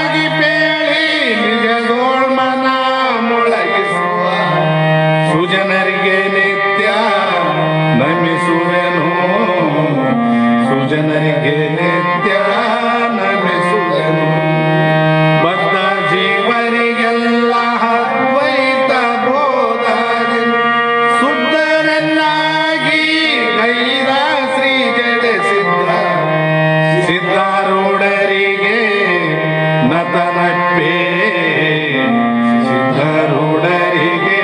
ದಾಗಿ ಪೇಳಿ ನಿಜದೋಳ್ಮನ ಮೊಳಗಿಸುವ ಸುಜನರಿಗೆ ನಿತ್ಯ ನಮಿಸುವೆನು ಸುಜನರಿಗೆ ನಿತ್ಯ ನಮಿಸುವೆನು ಬದ್ಧ ಜೀವರಿಗೆಲ್ಲ ಅದ್ವೈತ ಬೋಧನೆ ಶುದ್ಧರನ್ನಾಗಿ ಗೈದ ಶ್ರೀ ಜಡಸಿದ್ಧ ಸಿದ್ಧಾರೂಢರಿಗೆ ನತನಪ್ಪೆ ಸಿದ್ಧಾರೂಢರಿಗೆ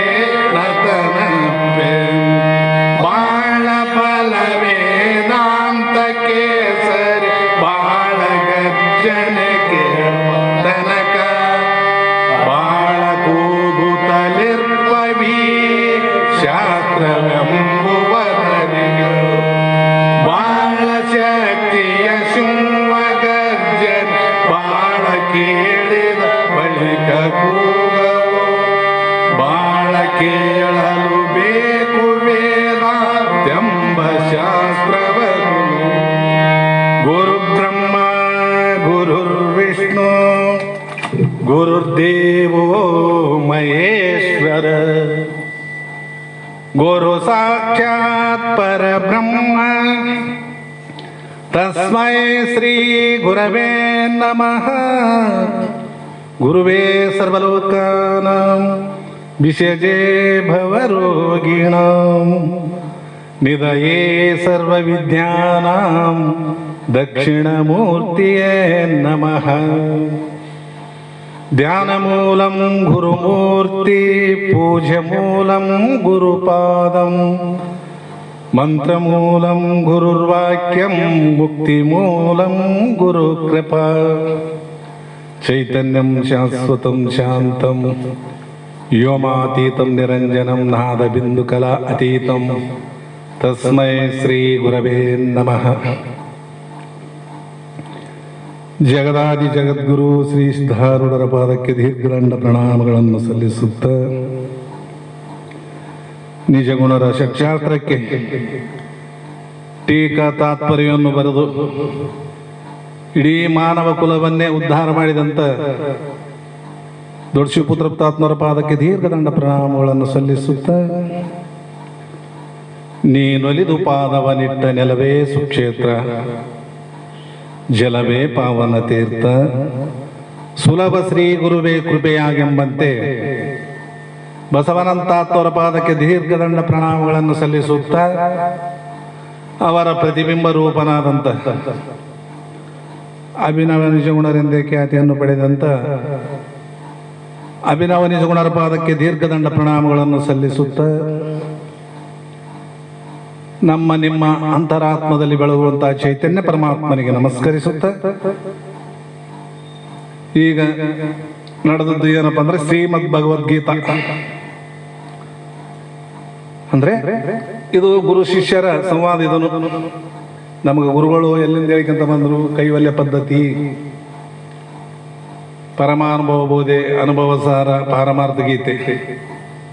ನತನಪ್ಪೆ ಬಾಳ ಫಲ ವೇದಾಂತಕ್ಕೆ ಸರಿ ಬಾಳ ಗರ್ಜನಕ್ಕೆ ತನಕ ಬಾಳ ಕೂಗುತ್ತಲಿರ್ಪವಿ ಶಾಸ್ತ್ರವೆಂಬುವರಿಗೆ ಬಾಳ ಶಕ್ತಿಯ ಶುಂವ ಗರ್ಜನ ಬಾಳ ಕೇಳಿದ ಬಳಿಕ ಕೂಗವು ಬಾಳ ಕೇಳಲು ಬೇಕು ವೇದಾಂತೆಂಬ ಶಾಸ್ತ್ರವನ್ನು ಗುರು ಬ್ರಹ್ಮ ಗುರುರ್ವಿಷ್ಣು ಗುರುರ್ದೇವೋ ಮಹೇಶ್ವರ ಗುರು ಸಾಕ್ಷಾತ್ ಪರಬ್ರಹ್ಮ ತಸ್ಮೈ ಶ್ರೀ ಗುರವೇ ನಮಃ ಗುರುವೇ ಸರ್ವಲೋಕಾನಾಂ ವಿಷಜೇ ಭವರೋಗಿಣಾಂ ನಿಧಯೇ ಸರ್ವವಿದ್ಯಾನಾಂ ದಕ್ಷಿಣಮೂರ್ತಿಯೇ ನಮಃ ಧ್ಯಾನಮೂಲಂ ಗುರುಮೂರ್ತಿ ಪೂಜ್ಯಮೂಲಂ ಗುರುಪಾದಂ ಮಂತ್ರಮೂಲಂ ಗುರುರ್ವಾಕ್ಯಂ ಮುಕ್ತಿಮೂಲಂ ಗುರುಕೃಪಾ ಚೈತನ್ಯಂ ಶಾಶ್ವತಂ ಶಾಂತಂ ವ್ಯೋಮಾತೀತಂ ನಿರಂಜನಂ ನಾದಬಿಂದುಕಲಾ ಅತೀತಂ ತಸ್ಮೈ ಶ್ರೀ ಗುರವೇ ನಮಃ ಜಗದಾದಿ ಜಗದ್ಗುರು ಶ್ರೀ ಸಿದ್ಧಾರೂಢರ ಪಾದಕ್ಕೆ ದೀರ್ಘದಂಡ ಪ್ರಣಾಮಗಳನ್ನು ಸಲ್ಲಿಸುತ್ತ ನಿಜಗುಣರ ಷಟ್ಶಾಸ್ತ್ರಕ್ಕೆ ಟೀಕಾ ತಾತ್ಪರ್ಯವನ್ನು ಬರೆದು ಇಡೀ ಮಾನವ ಕುಲವನ್ನೇ ಉದ್ಧಾರ ಮಾಡಿದಂಥ ದೊಡ್ಡ ಶಿವಪುತ್ರ ತಾತ್ಮರ ಪಾದಕ್ಕೆ ದೀರ್ಘದಂಡ ಪ್ರಣಾಮಗಳನ್ನು ಸಲ್ಲಿಸುತ್ತ ನೀನೊಲಿದು ಪಾದವನಿಟ್ಟ ನೆಲವೇ ಸುಕ್ಷೇತ್ರ ಜಲವೇ ಪಾವನ ತೀರ್ಥ ಸುಲಭ ಶ್ರೀ ಗುರುವೇ ಕೃಪೆಯಾಗೆಂಬಂತೆ ಬಸವನಂತಾತ್ಮರ ಪಾದಕ್ಕೆ ದೀರ್ಘದಂಡ ಪ್ರಣಾಮಗಳನ್ನು ಸಲ್ಲಿಸುತ್ತ ಅವರ ಪ್ರತಿಬಿಂಬ ರೂಪನಾದಂಥ ಅಭಿನವ ನಿಜಗುಣರೆಂದೇ ಖ್ಯಾತಿಯನ್ನು ಪಡೆದಂಥ ಅಭಿನವ ನಿಜಗುಣರ ಪಾದಕ್ಕೆ ದೀರ್ಘದಂಡ ಪ್ರಣಾಮಗಳನ್ನು ಸಲ್ಲಿಸುತ್ತ ನಮ್ಮ ನಿಮ್ಮ ಅಂತರಾತ್ಮದಲ್ಲಿ ಬೆಳಗುವಂತಹ ಚೈತನ್ಯ ಪರಮಾತ್ಮನಿಗೆ ನಮಸ್ಕರಿಸುತ್ತ ಈಗ ನಡೆದದ್ದು ಏನಪ್ಪ ಅಂದ್ರೆ ಶ್ರೀಮದ್ ಭಗವದ್ಗೀತಾ ಅಂದ್ರೆ ಇದು ಗುರು ಶಿಷ್ಯರ ಸಂವಾದ. ಇದನ್ನು ನಮಗೆ ಗುರುಗಳು ಎಲ್ಲಿಂದ ಹೇಳಿಕಂತ ಬಂದರು, ಕೈವಲ್ಯ ಪದ್ಧತಿ, ಪರಮಾನುಭವ ಬೋಧೆ, ಅನುಭವ ಸಾರ, ಪಾರಮಾರ್ಥ ಗೀತೆ,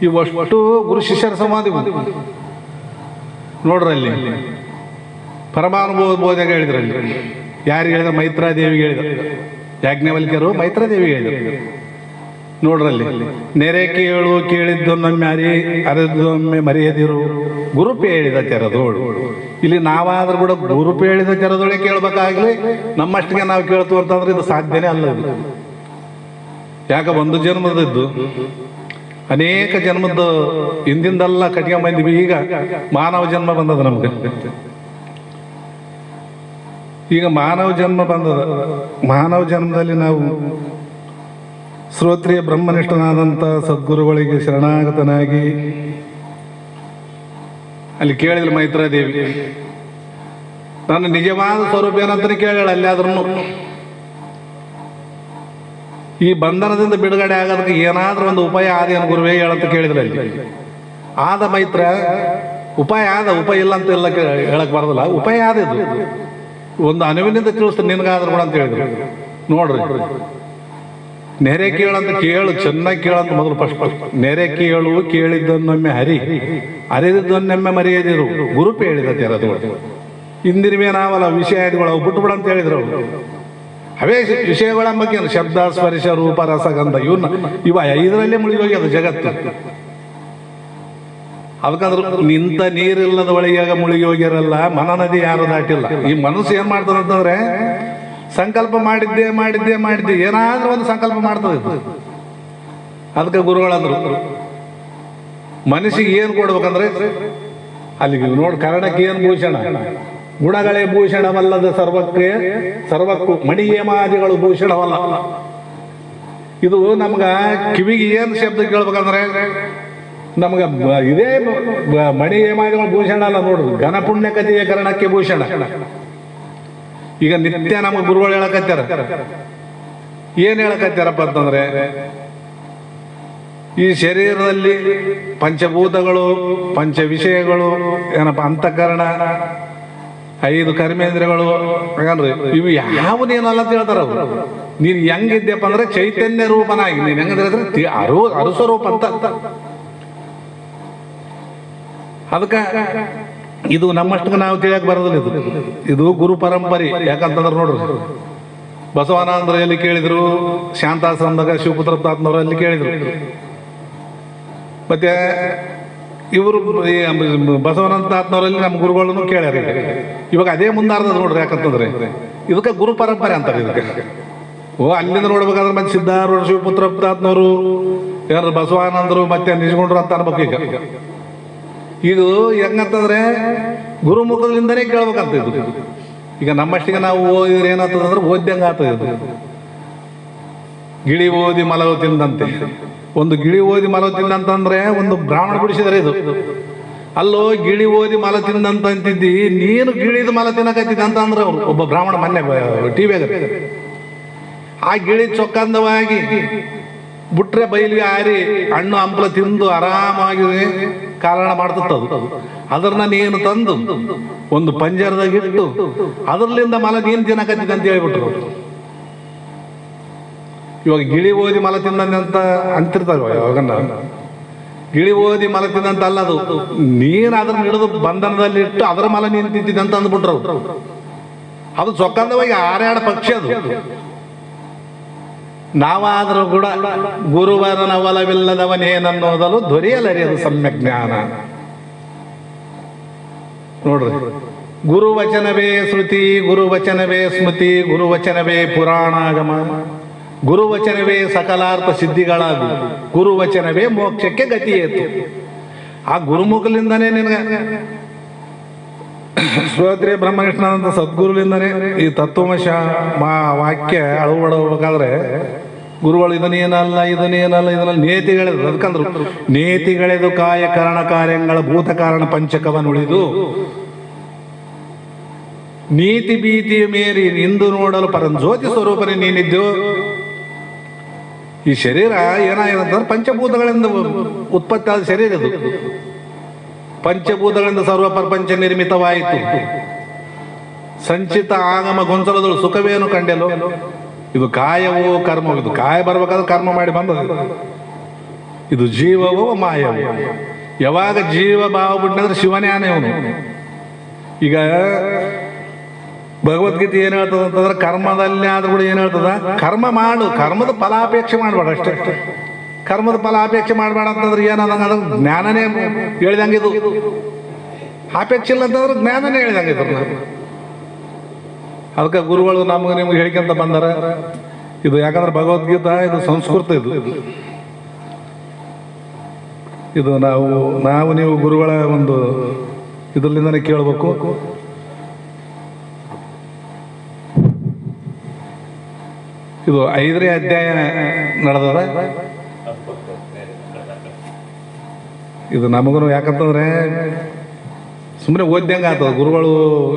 ಇವಷ್ಟು ಗುರು ಶಿಷ್ಯರ ಸಂವಾದ ನೋಡ್ರಲ್ಲಿ. ಪರಮಾನುಭವ ಬೋಧೆಗೆ ಹೇಳಿದ್ರಲ್ಲಿ ಯಾರಿಗೆ ಹೇಳಿದ? ಮೈತ್ರಾದೇವಿಗೆ ಹೇಳಿದ. ಯಾಜ್ಞವಲ್ಕ್ಯರು ಮೈತ್ರಾದೇವಿಗೆ ಹೇಳಿದರು. ನೋಡ್ರಲ್ಲಿ ನೆರೆ ಕೇಳು ಕೇಳಿದ್ದೊಮ್ಮೆ ಅರಿದೊಮ್ಮೆ ಮರೆಯದಿರು ಗುರುಪೆ ಹೇಳಿದ ತೆರದೋಳು. ಇಲ್ಲಿ ನಾವಾದ್ರೂ ಕೂಡ ಗುರುಪೆ ಹೇಳಿದ ತೆರದೋಳೆ ಕೇಳ್ಬೇಕಾಗ್ಲಿ, ನಮ್ಮಷ್ಟಿಗೆ ನಾವು ಕೇಳ್ತು ಅಂತಂದ್ರೆ ಇದು ಸಾಧ್ಯನೇ ಅಲ್ಲ. ಇದು ಯಾಕೆ ಒಂದು ಜನ್ಮದದ್ದು ಅನೇಕ ಜನ್ಮದ ಹಿಂದಿಂದೆಲ್ಲ ಕಟ್ಕೊಂಬಂದಿವಿ. ಈಗ ಮಾನವ ಜನ್ಮ ಬಂದದ ನಮ್ಗೆ. ಈಗ ಮಾನವ ಜನ್ಮ ಬಂದದ. ಮಾನವ ಜನ್ಮದಲ್ಲಿ ನಾವು ಶ್ರೋತ್ರಿಯ ಬ್ರಹ್ಮನಿಷ್ಠನಾದಂಥ ಸದ್ಗುರುಗಳಿಗೆ ಶರಣಾಗತನಾಗಿ ಅಲ್ಲಿ ಕೇಳಿದ್ರು ಮೈತ್ರಾದೇವಿ, ನನ್ನ ನಿಜವಾದ ಸ್ವರೂಪ ಏನಂತ ಕೇಳಾಳ. ಅಲ್ಲಿ ಆದ್ರೂ ಈ ಬಂಧನದಿಂದ ಬಿಡುಗಡೆ ಆಗೋದಕ್ಕೆ ಏನಾದ್ರೂ ಒಂದು ಉಪಾಯ ಆದೇನು ಗುರುವೇ ಹೇಳಂತ ಕೇಳಿದ್ರು. ಅಲ್ಲಿ ಆದ ಮೈತ್ರ ಉಪಾಯ ಆದ, ಉಪಾಯ ಇಲ್ಲ ಅಂತ ಎಲ್ಲ ಹೇಳಕ್ ಬರೋದಿಲ್ಲ. ಉಪಾಯ ಆದಿದ್ದು ಒಂದು ಅನುವಿನಿಂದ ತಿಳಿಸ್ತಾರೆ ನಿನ್ಗಾದ್ರೂ ಕೂಡ ಅಂತ ಹೇಳಿದ್ರು. ನೋಡ್ರಿ, ನೆರೆ ಕೇಳಂತ ಕೇಳು, ಚೆನ್ನಾಗಿ ಕೇಳಂತ ಮೊದಲು ಫಸ್ಟ್ ನೆರೆ ಕೇಳು, ಕೇಳಿದ್ದನ್ನೊಮ್ಮೆ ಹರಿ, ಅರಿದದ್ದೊನ್ನೊಮ್ಮೆ ಮರೆಯದಿರು ಗುರುಪೆ ಹೇಳಿದ ತೆರದು. ಹಿಂದಿನವೇ ನಾವಲ್ಲ ವಿಷಯ ಆದಿಗಳು ಅವು ಬಿಟ್ಟು ಬಿಡ ಅಂತ ಹೇಳಿದ್ರು. ಅವೇ ವಿಷಯಗಳ ಬಗ್ಗೆ ಶಬ್ದ ಸ್ಪರ್ಶ ರೂಪ ರಸಗಂಧ ಇವ 5ರಲ್ಲೇ ಮುಳುಗೋಗ್ಯದ ಜಗತ್ತು. ಅದಕ್ಕಂದ್ರೆ ನಿಂತ ನೀರಿಲ್ಲದ ಒಳಗೆ ಮುಳುಗಿ ಹೋಗಿರಲ್ಲ, ಮನನದಿ ಯಾರು ದಾಟಿಲ್ಲ. ಈ ಮನಸ್ಸು ಏನ್ ಮಾಡ್ತದೆ ಅಂತಂದ್ರೆ ಸಂಕಲ್ಪ ಮಾಡಿದ್ದೆ ಮಾಡಿದ್ದೆ ಮಾಡಿದ್ದೆ ಏನಾದ್ರೂ ಒಂದು ಸಂಕಲ್ಪ ಮಾಡ್ತದೆ. ಅದಕ್ಕೆ ಗುರುಗಳಂದ್ರು ಮನಸ್ಸಿಗೆ ಏನ್ ಕೊಡ್ಬೇಕಂದ್ರೆ ಅಲ್ಲಿಗೆ ನೋಡಿ, ಕರ್ಣಕ್ಕೆ ಏನ್ ಭೂಷಣ, ಗುಣಗಳೇ ಭೂಷಣವಲ್ಲದ ಸರ್ವಕ್ಕೂ ಮಣಿಯೇಮಾದಿಗಳು ಭೂಷಣವಲ್ಲ. ಇದು ನಮ್ಗ ಕಿವಿಗೆ ಏನ್ ಶಬ್ದ ಕೇಳ್ಬೇಕಂದ್ರೆ ನಮ್ಗ ಇದೇ ಮಣಿಯೇಮಾದಿಗಳು ಭೂಷಣ ಅಲ್ಲ ನೋಡ್ರಿ, ಘನಪುಣ್ಯ ಕಥೆಯ ಕರ್ಣಕ್ಕೆ ಭೂಷಣ. ಈಗ ನಿತ್ಯ ನಮ್ಗೆ ಗುರುಗಳು ಹೇಳಕತ್ತಾರ. ಏನ್ ಹೇಳಕತ್ತಾರಪ್ಪ ಅಂತಂದ್ರೆ ಈ ಶರೀರದಲ್ಲಿ ಪಂಚಭೂತಗಳು, ಪಂಚ ವಿಷಯಗಳು, ಏನಪ್ಪ ಅಂತಃಕರಣ, 5 ಕರ್ಮೇಂದ್ರಗಳು, ಹಾಗನ್ರಿ ಇವು ಯಾವನೇನಲ್ಲ ಅಂತ ಹೇಳ್ತಾರ ಅವರು. ನೀನ್ ಹೆಂಗಿದ್ಯಪ್ಪ ಅಂದ್ರೆ ಚೈತನ್ಯ ರೂಪನಾಗಿ ನೀನ್ ಹೆಂಗಂದ್ರೆ ಅರುಸ್ವರೂಪ ಅಂತ. ಅದಕ್ಕ ಇದು ನಮ್ಮಷ್ಟು ನಾವು ತಿಳಿಯಕ್ ಬರೋದಿಲ್ಲ. ಇದು ಗುರು ಪರಂಪರೆ. ಯಾಕಂತಂದ್ರೆ ನೋಡ್ರಿ, ಬಸವಾನಂದ್ರ ಎಲ್ಲಿ ಕೇಳಿದ್ರು, ಶಾಂತಾಶ್ರಮದಾಗ ಶಿವಪುತ್ರ ತಾತ್ನವರಲ್ಲಿ ಕೇಳಿದ್ರು. ಮತ್ತೆ ಇವರು ಬಸವನಂತ ತಾತ್ನವರಲ್ಲಿ ನಮ್ಮ ಗುರುಗಳನ್ನು ಕೇಳ್ಯಾರ. ಇವಾಗ ಅದೇ ಮುಂದಾರ್ದ ನೋಡ್ರಿ. ಯಾಕಂತಂದ್ರೆ ಇದಕ್ಕೆ ಗುರು ಪರಂಪರೆ ಅಂತಾರೆ ಇದಕ್ಕೆ. ಅಲ್ಲಿಂದ ನೋಡ್ಬೇಕಾದ್ರೆ ಮತ್ತೆ ಸಿದ್ಧಾರೂಢ ಶಿವಪುತ್ರ ತಾತ್ನವರು, ಯಾರು ಬಸವಾನಂದರು, ಮತ್ತೆ ನಿಜಗೊಂಡ್ರು ಅಂತ ಅನ್ಬೇಕು. ಇದು ಹೆಂಗಂತಂದ್ರೆ ಗುರುಮುಖದಿಂದನೇ ಕೇಳ್ಬೇಕಂತ ಇದು. ಈಗ ನಮ್ಮಷ್ಟಿಗೆ ನಾವು ಓದಿದ್ರೆ ಏನಾಗ್ತದಂದ್ರೆ ಓದ್ಯಂಗ ಆಗ್ತದೆ. ಇದು ಗಿಳಿ ಓದಿ ಮಲವು ತಿಂದಂತೆ. ಒಂದು ಗಿಳಿ ಓದಿ ಮಲ ತಿಂದಂತಂದ್ರೆ ಒಂದು ಬ್ರಾಹ್ಮಣ ಬಿಡಿಸಿದರೆ ಇದು. ಅಲ್ಲೋ ಗಿಳಿ ಓದಿ ಮಲ ತಿಂದಂತ ಅಂತಿದ್ದಿ, ನೀನು ಗಿಳಿದ ಮಲ ತಿನ್ನಕತ್ತಿದ್ದ ಅಂತ ಅಂದ್ರೆ ಒಬ್ಬ ಬ್ರಾಹ್ಮಣ ಮೊನ್ನೆ ಟಿವಿಯಾಗ ಆ ಗಿಳಿ ಚೊಕ್ಕಂದವಾಗಿ ಬಿಟ್ರೆ ಬೈಲಿಗೆ ಆರಿ ಹಣ್ಣು ಹಂಪಲ ತಿಂದು ಆರಾಮಾಗಿ ಕಾರಣ ಮಾಡ್ತದ್ದು. ಅದನ್ನ ನೀನು ತಂದು ಒಂದು ಪಂಜರದಾಗಿಟ್ಟು ಅದರ್ಲಿಂದ ಮಲ ನೀನು ತಿನ್ನಕತ್ತಿದ್ದ ಅಂತ ಹೇಳ್ಬಿಟ್ರು. ಇವಾಗ ಗಿಳಿ ಓದಿ ಮಲ ತಿಂದಂತ ಅಂತಿರ್ತಾವ. ಇವಾಗ ಗಿಳಿ ಓದಿ ಮಲ ತಿಂದಂತ ಅಲ್ಲ, ಅದು ನೀನ್ ಅದನ್ನ ಹಿಡಿದು ಬಂಧನದಲ್ಲಿ ಇಟ್ಟು ಅದರ ಮಲ ನೀನು ತಿಂತಿದ್ದಂತ ಅಂದ್ಬಿಟ್ರು. ಅದು ಚೊಕ್ಕಂದವಾಗಿ ಆರ್ಯಾಡ ಪಕ್ಷಿ ಅದು. ನಾವಾದರೂ ಕೂಡ ಗುರುವರನ ಒಲವಿಲ್ಲದವನೇನನ್ನೋದಲು ದೊರೆಯಲರಿಯದು ಸಮ್ಯಕ್ ಜ್ಞಾನ. ನೋಡ್ರಿ, ಗುರುವಚನವೇ ಶ್ರುತಿ, ಗುರುವಚನವೇ ಸ್ಮೃತಿ, ಗುರುವಚನವೇ ಪುರಾಣಾಗಮ, ಗುರುವಚನವೇ ಸಕಲಾರ್ಥ ಸಿದ್ಧಿಗಳಾಗು, ಗುರುವಚನವೇ ಮೋಕ್ಷಕ್ಕೆ ಗತಿಯೇತು. ಆ ಗುರುಮುಖಲಿಂದನೇ ನಿನಗೆ ಶ್ರೋತ್ರಿಯ ಬ್ರಹ್ಮನಿಷ್ಠಾನಂದ ಸದ್ಗುರುಲಿಂದನೇ ಈ ತತ್ವಮಶ ವಾಕ್ಯ ಅಳವಡಬೇಕಾದ್ರೆ ಗುರುಗಳು ಇದನ್ನೇನಲ್ಲ ಇದನ್ನೆಲ್ಲ ನೇತಿಗಳೆದು. ಅದಕ್ಕಂದ್ರು ನೇತಿಗಳೆದು ಕಾಯ ಕರಣ ಕಾರ್ಯಗಳ ಭೂತ ಕಾರಣ ಪಂಚಕವನ್ನು ಉಳಿದು ನೀತಿ ಭೀತಿಯ ಮೇರಿ ನಿಂದು ನೋಡಲು ಪರಂಜ್ಯೋತಿ ಸ್ವರೂಪನೇ ನೀನಿದ್ದು. ಈ ಶರೀರ ಏನಾಗಿರಂತಂದ್ರೆ ಪಂಚಭೂತಗಳಿಂದ ಉತ್ಪತ್ತಿ ಆದ ಶರೀರ ಇದು. ಪಂಚಭೂತಗಳಿಂದ ಸರ್ವ ಪ್ರಪಂಚ ನಿರ್ಮಿತವಾಯಿತು. ಸಂಚಿತ ಆಗಮ ಗೊಂಚಲದಳು ಸುಖವೇನು ಕಂಡೆಲು. ಇದು ಕಾಯವೋ ಕರ್ಮವೋ. ಇದು ಕಾಯ ಬರ್ಬೇಕಾದ್ರೆ ಕರ್ಮ ಮಾಡಿ ಬಂದದು. ಇದು ಜೀವವೋ ಮಾಯವೋ. ಯಾವಾಗ ಜೀವ ಭಾವ ಬಿಟ್ಟಂದ್ರೆ ಶಿವನೇ ಆನೆ ಅವನು. ಈಗ ಭಗವದ್ಗೀತೆ ಏನ್ ಹೇಳ್ತದ ಅಂತಂದ್ರೆ ಕರ್ಮದಲ್ಲಿ ಆದ್ರೂ ಕೂಡ ಏನ್ ಹೇಳ್ತದ, ಕರ್ಮ ಮಾಡು, ಕರ್ಮದ ಫಲಾಪೇಕ್ಷೆ ಮಾಡ್ಬೇಡ ಅಷ್ಟೇ. ಕರ್ಮದ ಫಲಾಪೇಕ್ಷೆ ಮಾಡ್ಬೇಡ ಅಂತಂದ್ರೆ ಏನಂದಂಗ ಅದ್ರ ಜ್ಞಾನನೇ ಹೇಳಿದಂಗಿದು. ಅಪೇಕ್ಷೆ ಇಲ್ಲ ಅಂತಂದ್ರೆ ಜ್ಞಾನನೇ ಹೇಳಿದಂಗಿದ್ರು. ಅದಕ್ಕೆ ಗುರುಗಳು ನಮ್ಗೆ ನಿಮ್ಗೆ ಹೇಳಿಕೊಂತ ಬಂದಾರ. ಇದು ಯಾಕಂದ್ರೆ ಭಗವದ್ಗೀತಾ ಇದು ಸಂಸ್ಕೃತ. ಇದು ನಾವು ನೀವು ಗುರುಗಳ ಒಂದು ಇದರಿಂದನೇ ಕೇಳಬೇಕು. ಇದು 5ನೇ ಅಧ್ಯಾಯ ನಡೆದದ. ಇದು ನಮಗೂ ಯಾಕಂತಂದ್ರೆ ಸುಮ್ಮನೆ ಓದ್ಯಂಗ ಆಗ್ತದ. ಗುರುಗಳು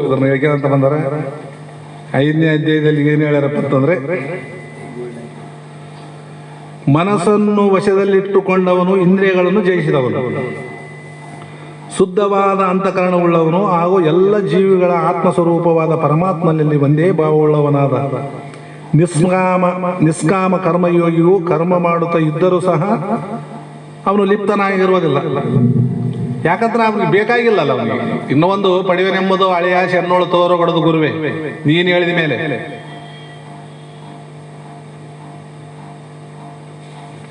ಇದನ್ನ ಹೇಳ್ಕೊಂತ ಬಂದಾರ. 5ನೇ ಅಧ್ಯಾಯದಲ್ಲಿ ಏನು ಹೇಳ್ಯಾರಪ್ಪ ಅಂತಂದ್ರೆ, ಮನಸ್ಸನ್ನು ವಶದಲ್ಲಿಟ್ಟುಕೊಂಡವನು ಇಂದ್ರಿಯಗಳನ್ನು ಜಯಿಸಿದವನು, ಶುದ್ಧವಾದ ಅಂತಃಕರಣವುಳ್ಳವನು ಹಾಗೂ ಎಲ್ಲ ಜೀವಿಗಳ ಆತ್ಮಸ್ವರೂಪವಾದ ಪರಮಾತ್ಮನಲ್ಲಿ ಒಂದೇ ಭಾವವುಳ್ಳವನಾದ ನಿಷ್ಕಾಮ ಕರ್ಮಯೋಗಿಯು ಕರ್ಮ ಮಾಡುತ್ತಾ ಇದ್ದರೂ ಸಹ ಅವನು ಲಿಪ್ತನಾಗಿರುವುದಿಲ್ಲ. ಯಾಕಂದ್ರೆ ಅವನಿಗೆ ಬೇಕಾಗಿಲ್ಲಲ್ಲ. ಅವನಿಗೆ ಇನ್ನೊಂದು ಪಡೆಯುವನೆಂಬುದು ಹಳೆಯ ಶೆನ್ನೋಳು ತೋರಗೊಡದು ಗುರುವೆ ನೀನು ಹೇಳಿದ ಮೇಲೆ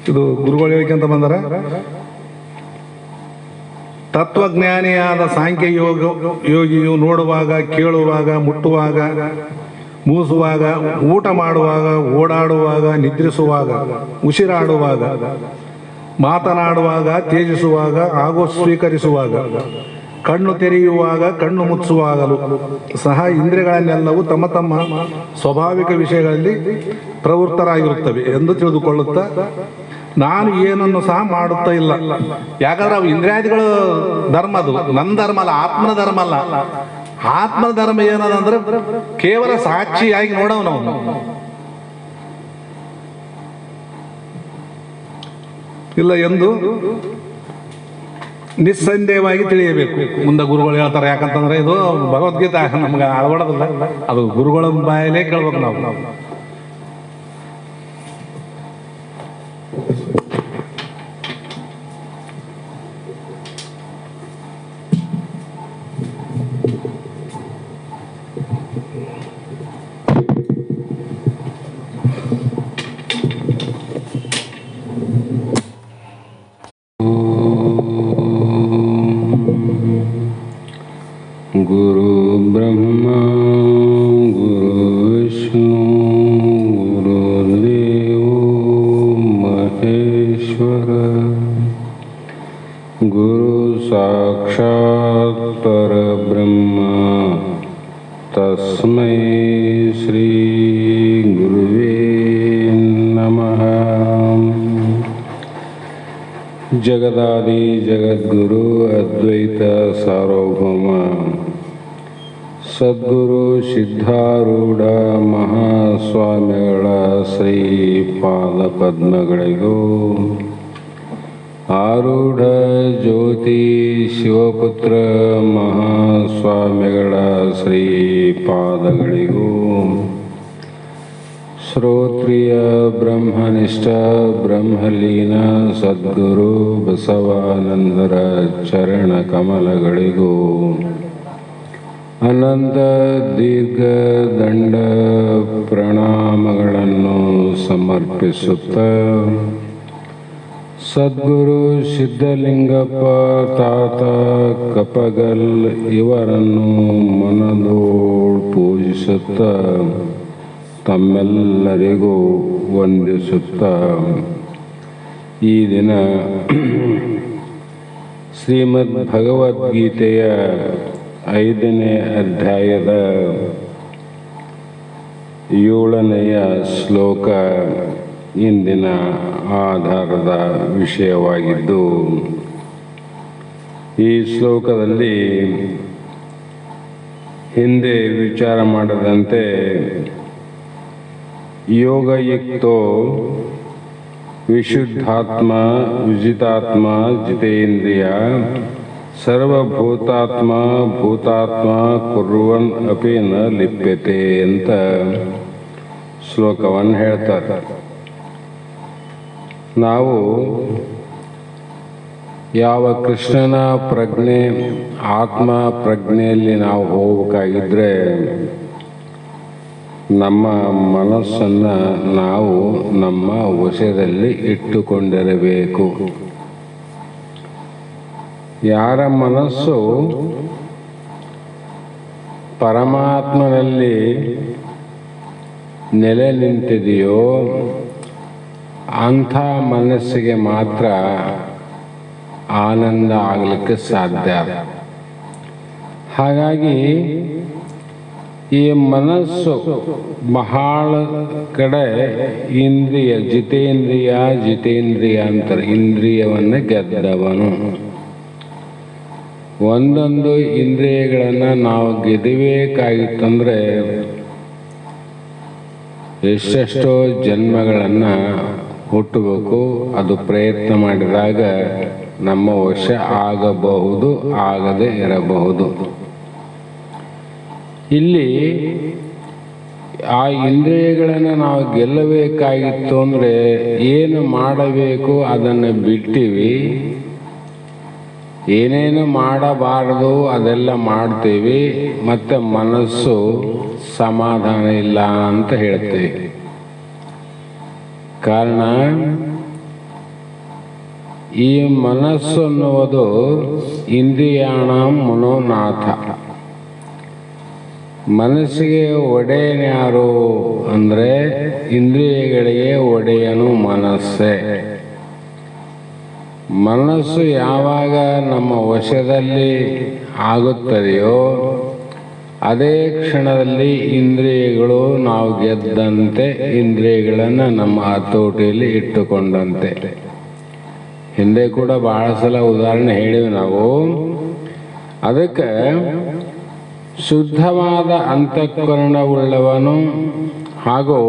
ಇದು ಗುರುಗಳು ಹೇಳಿಕೆಂತ ಬಂದಾರ. ತತ್ವಜ್ಞಾನಿಯಾದ ಸಾಂಖ್ಯ ಯೋಗಿಯು ನೋಡುವಾಗ, ಕೇಳುವಾಗ, ಮುಟ್ಟುವಾಗ, ಮೂಸುವಾಗ, ಊಟ ಮಾಡುವಾಗ, ಓಡಾಡುವಾಗ, ನಿದ್ರಿಸುವಾಗ, ಉಸಿರಾಡುವಾಗ, ಮಾತನಾಡುವಾಗ, ತ್ಯಜಿಸುವಾಗ ಹಾಗೂ ಸ್ವೀಕರಿಸುವಾಗ, ಕಣ್ಣು ತೆರೆಯುವಾಗ, ಕಣ್ಣು ಮುಚ್ಚುವಾಗಲೂ ಸಹ ಇಂದ್ರಿಯಗಳನ್ನೆಲ್ಲವೂ ತಮ್ಮ ತಮ್ಮ ಸ್ವಾಭಾವಿಕ ವಿಷಯಗಳಲ್ಲಿ ಪ್ರವೃತ್ತರಾಗಿರುತ್ತವೆ ಎಂದು ತಿಳಿದುಕೊಳ್ಳುತ್ತಾ ನಾನು ಏನನ್ನು ಸಹ ಮಾಡುತ್ತಾ ಇಲ್ಲ. ಯಾಕಂದ್ರೆ ಅವು ಇಂದ್ರಿಯಾದಿಗಳು ಧರ್ಮ, ಅದು ನನ್ನ ಧರ್ಮ ಅಲ್ಲ, ಆತ್ಮನ ಧರ್ಮ ಅಲ್ಲ. ಆತ್ಮನ ಧರ್ಮ ಏನದಂದ್ರೆ ಕೇವಲ ಸಾಕ್ಷಿಯಾಗಿ ನೋಡವನು ಅವನು. ಇಲ್ಲ ಎಂದು ನಿಸ್ಸಂದೇಹವಾಗಿ ತಿಳಿಯಬೇಕು. ಮುಂದೆ ಗುರುಗಳು ಹೇಳ್ತಾರೆ. ಯಾಕಂತಂದ್ರೆ ಇದು ಭಗವದ್ಗೀತೆ ನಮ್ಗೆ ಅಳವಡೋದಿಲ್ಲ, ಅದು ಗುರುಗಳ ಬಾಯಲ್ಲೇ ಕೇಳ್ಬೇಕು ನಾವು. गुरु ब्रह्मा गुरु विष्णु गुरुदेव महेश्वर गुरु साक्षात् परब्रह्म तस्मै श्री गुरुवे नमः। जगदादि जगद्गुरु अद्वैत सार्वभौम ಸದ್ಗುರು ಸಿದ್ಧಾರೂಢ ಮಹಾಸ್ವಾಮಿಗಳ ಶ್ರೀ ಪಾದ ಪದ್ಮಗಳಿಗೂ, ಆರೂಢ ಜ್ಯೋತಿ ಶಿವಪುತ್ರ ಮಹಾಸ್ವಾಮಿಗಳ ಶ್ರೀ ಪಾದಗಳಿಗೂ, ಶ್ರೋತ್ರಿಯ ಬ್ರಹ್ಮನಿಷ್ಠ ಬ್ರಹ್ಮಲೀನ ಸದ್ಗುರು ಬಸವಾನಂದರ ಚರಣ ಕಮಲಗಳಿಗೂ ಅನಂತ ದೀರ್ಘ ದಂಡ ಪ್ರಣಾಮಗಳನ್ನು ಸಮರ್ಪಿಸುತ್ತ ಸದ್ಗುರು ಸಿದ್ಧಲಿಂಗಪ್ಪ ತಾತ ಕಪಗಲ್ ಇವರನ್ನು ಮನದೋಳು ಪೂಜಿಸುತ್ತ ತಮ್ಮೆಲ್ಲರಿಗೂ ವಂದಿಸುತ್ತ ಈ ದಿನ ಶ್ರೀಮದ್ ಭಗವದ್ಗೀತೆಯ 5ನೇ ಅಧ್ಯಾಯದ 7ನೆಯ ಶ್ಲೋಕ ಇಂದಿನ ಆಧಾರದ ವಿಷಯವಾಗಿದ್ದು, ಈ ಶ್ಲೋಕದಲ್ಲಿ ಹಿಂದೆ ವಿಚಾರ ಮಾಡದಂತೆ ಯೋಗಯುಕ್ತೋ ವಿಶುದ್ಧಾತ್ಮ ವಿಜಿತಾತ್ಮ ಜಿತೇಂದ್ರಿಯ ಸರ್ವಭೂತಾತ್ಮ ಭೂತಾತ್ಮ ಕುರ್ವನ್ ಅಪಿ ನ ಲಿಪ್ಯತೆ ಅಂತ ಶ್ಲೋಕವನ್ನು ಹೇಳ್ತಾರೆ. ನಾವು ಯಾವ ಕೃಷ್ಣನ ಪ್ರಜ್ಞೆ ಆತ್ಮ ಪ್ರಜ್ಞೆಯಲ್ಲಿ ನಾವು ಹೋಗಬೇಕಾಗಿದ್ರೆ ನಮ್ಮ ಮನಸ್ಸನ್ನು ನಾವು ನಮ್ಮ ವಶದಲ್ಲಿ ಇಟ್ಟುಕೊಂಡಿರಬೇಕು. ಯಾರ ಮನಸ್ಸು ಪರಮಾತ್ಮನಲ್ಲಿ ನೆಲೆ ನಿಂತಿದೆಯೋ ಅಂಥ ಮನಸ್ಸಿಗೆ ಮಾತ್ರ ಆನಂದ ಆಗಲಿಕ್ಕೆ ಸಾಧ್ಯ. ಹಾಗಾಗಿ ಈ ಮನಸ್ಸು ಬಹಳ ಕಡೆ ಇಂದ್ರಿಯ ಜಿತೇಂದ್ರಿಯ ಅಂತಾರೆ. ಇಂದ್ರಿಯವನ್ನು ಗೆದ್ದವನು. ಒಂದೊಂದು ಇಂದ್ರಿಯಗಳನ್ನು ನಾವು ಗೆದಬೇಕಾಗಿತ್ತಂದರೆ ಎಷ್ಟೆಷ್ಟೋ ಜನ್ಮಗಳನ್ನು ಹುಟ್ಟಬೇಕು. ಅದು ಪ್ರಯತ್ನ ಮಾಡಿದಾಗ ನಮ್ಮ ವಶ ಆಗಬಹುದು, ಆಗದೆ ಇರಬಹುದು. ಇಲ್ಲಿ ಆ ಇಂದ್ರಿಯಗಳನ್ನು ನಾವು ಗೆಲ್ಲಬೇಕಾಗಿತ್ತು ಅಂದರೆ ಏನು ಮಾಡಬೇಕು ಅದನ್ನು ಬಿಟ್ಟಿವಿ. ಏನೇನು ಮಾಡಬಾರದು ಅದೆಲ್ಲ ಮಾಡ್ತೀವಿ, ಮತ್ತು ಮನಸ್ಸು ಸಮಾಧಾನ ಇಲ್ಲ ಅಂತ ಹೇಳ್ತೀವಿ. ಕಾರಣ ಈ ಮನಸ್ಸು ಅನ್ನುವುದು ಇಂದ್ರಿಯಾಣ ಮನೋನಾಥ. ಮನಸ್ಸಿಗೆ ಒಡೆಯನ್ಯಾರು ಅಂದರೆ ಇಂದ್ರಿಯಗಳಿಗೆ ಒಡೆಯನು ಮನಸ್ಸೇ. ಮನಸ್ಸು ಯಾವಾಗ ನಮ್ಮ ವಶದಲ್ಲಿ ಆಗುತ್ತದೆಯೋ ಅದೇ ಕ್ಷಣದಲ್ಲಿ ಇಂದ್ರಿಯಗಳು ನಾವು ಗೆದ್ದಂತೆ, ಇಂದ್ರಿಯಗಳನ್ನು ನಮ್ಮ ಹತೋಟಿಯಲ್ಲಿ ಇಟ್ಟುಕೊಂಡಂತೆ. ಹಿಂದೆ ಕೂಡ ಬಹಳ ಸಲ ಉದಾಹರಣೆ ಹೇಳಿವಿ ನಾವು. ಅದಕ್ಕೆ ಶುದ್ಧವಾದ ಅಂತಃಕರಣವುಳ್ಳವನು ಹಾಗೂ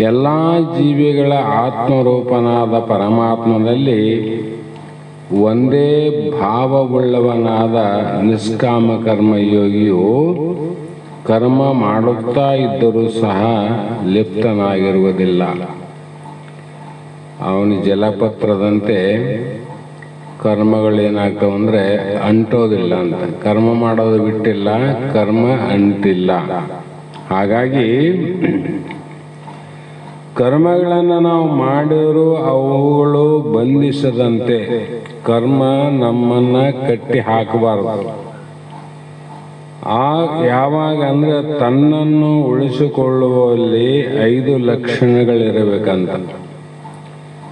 ಎಲ್ಲ ಜೀವಿಗಳ ಆತ್ಮರೂಪನಾದ ಪರಮಾತ್ಮನಲ್ಲಿ ಒಂದೇ ಭಾವವುಳ್ಳವನಾದ ನಿಷ್ಕಾಮ ಕರ್ಮಯೋಗಿಯು ಕರ್ಮ ಮಾಡುತ್ತಾ ಇದ್ದರೂ ಸಹ ಲಿಪ್ತನಾಗಿರುವುದಿಲ್ಲ. ಅವನು ಜಲಪತ್ರದಂತೆ ಕರ್ಮಗಳೇನಾಗ್ತವೆ ಅಂದರೆ ಅಂಟೋದಿಲ್ಲ ಅಂತ. ಕರ್ಮ ಮಾಡೋದು ಬಿಟ್ಟಿಲ್ಲ, ಕರ್ಮ ಅಂಟಿಲ್ಲ. ಹಾಗಾಗಿ ಕರ್ಮಗಳನ್ನು ನಾವು ಮಾಡಿದರೂ ಅವುಗಳು ಬಂಧಿಸದಂತೆ, ಕರ್ಮ ನಮ್ಮನ್ನು ಕಟ್ಟಿ ಹಾಕಬಾರ್ದು. ಯಾವಾಗ ಅಂದರೆ ತನ್ನನ್ನು ಉಳಿಸಿಕೊಳ್ಳುವಲ್ಲಿ 5 ಲಕ್ಷಣಗಳಿರಬೇಕಂತ.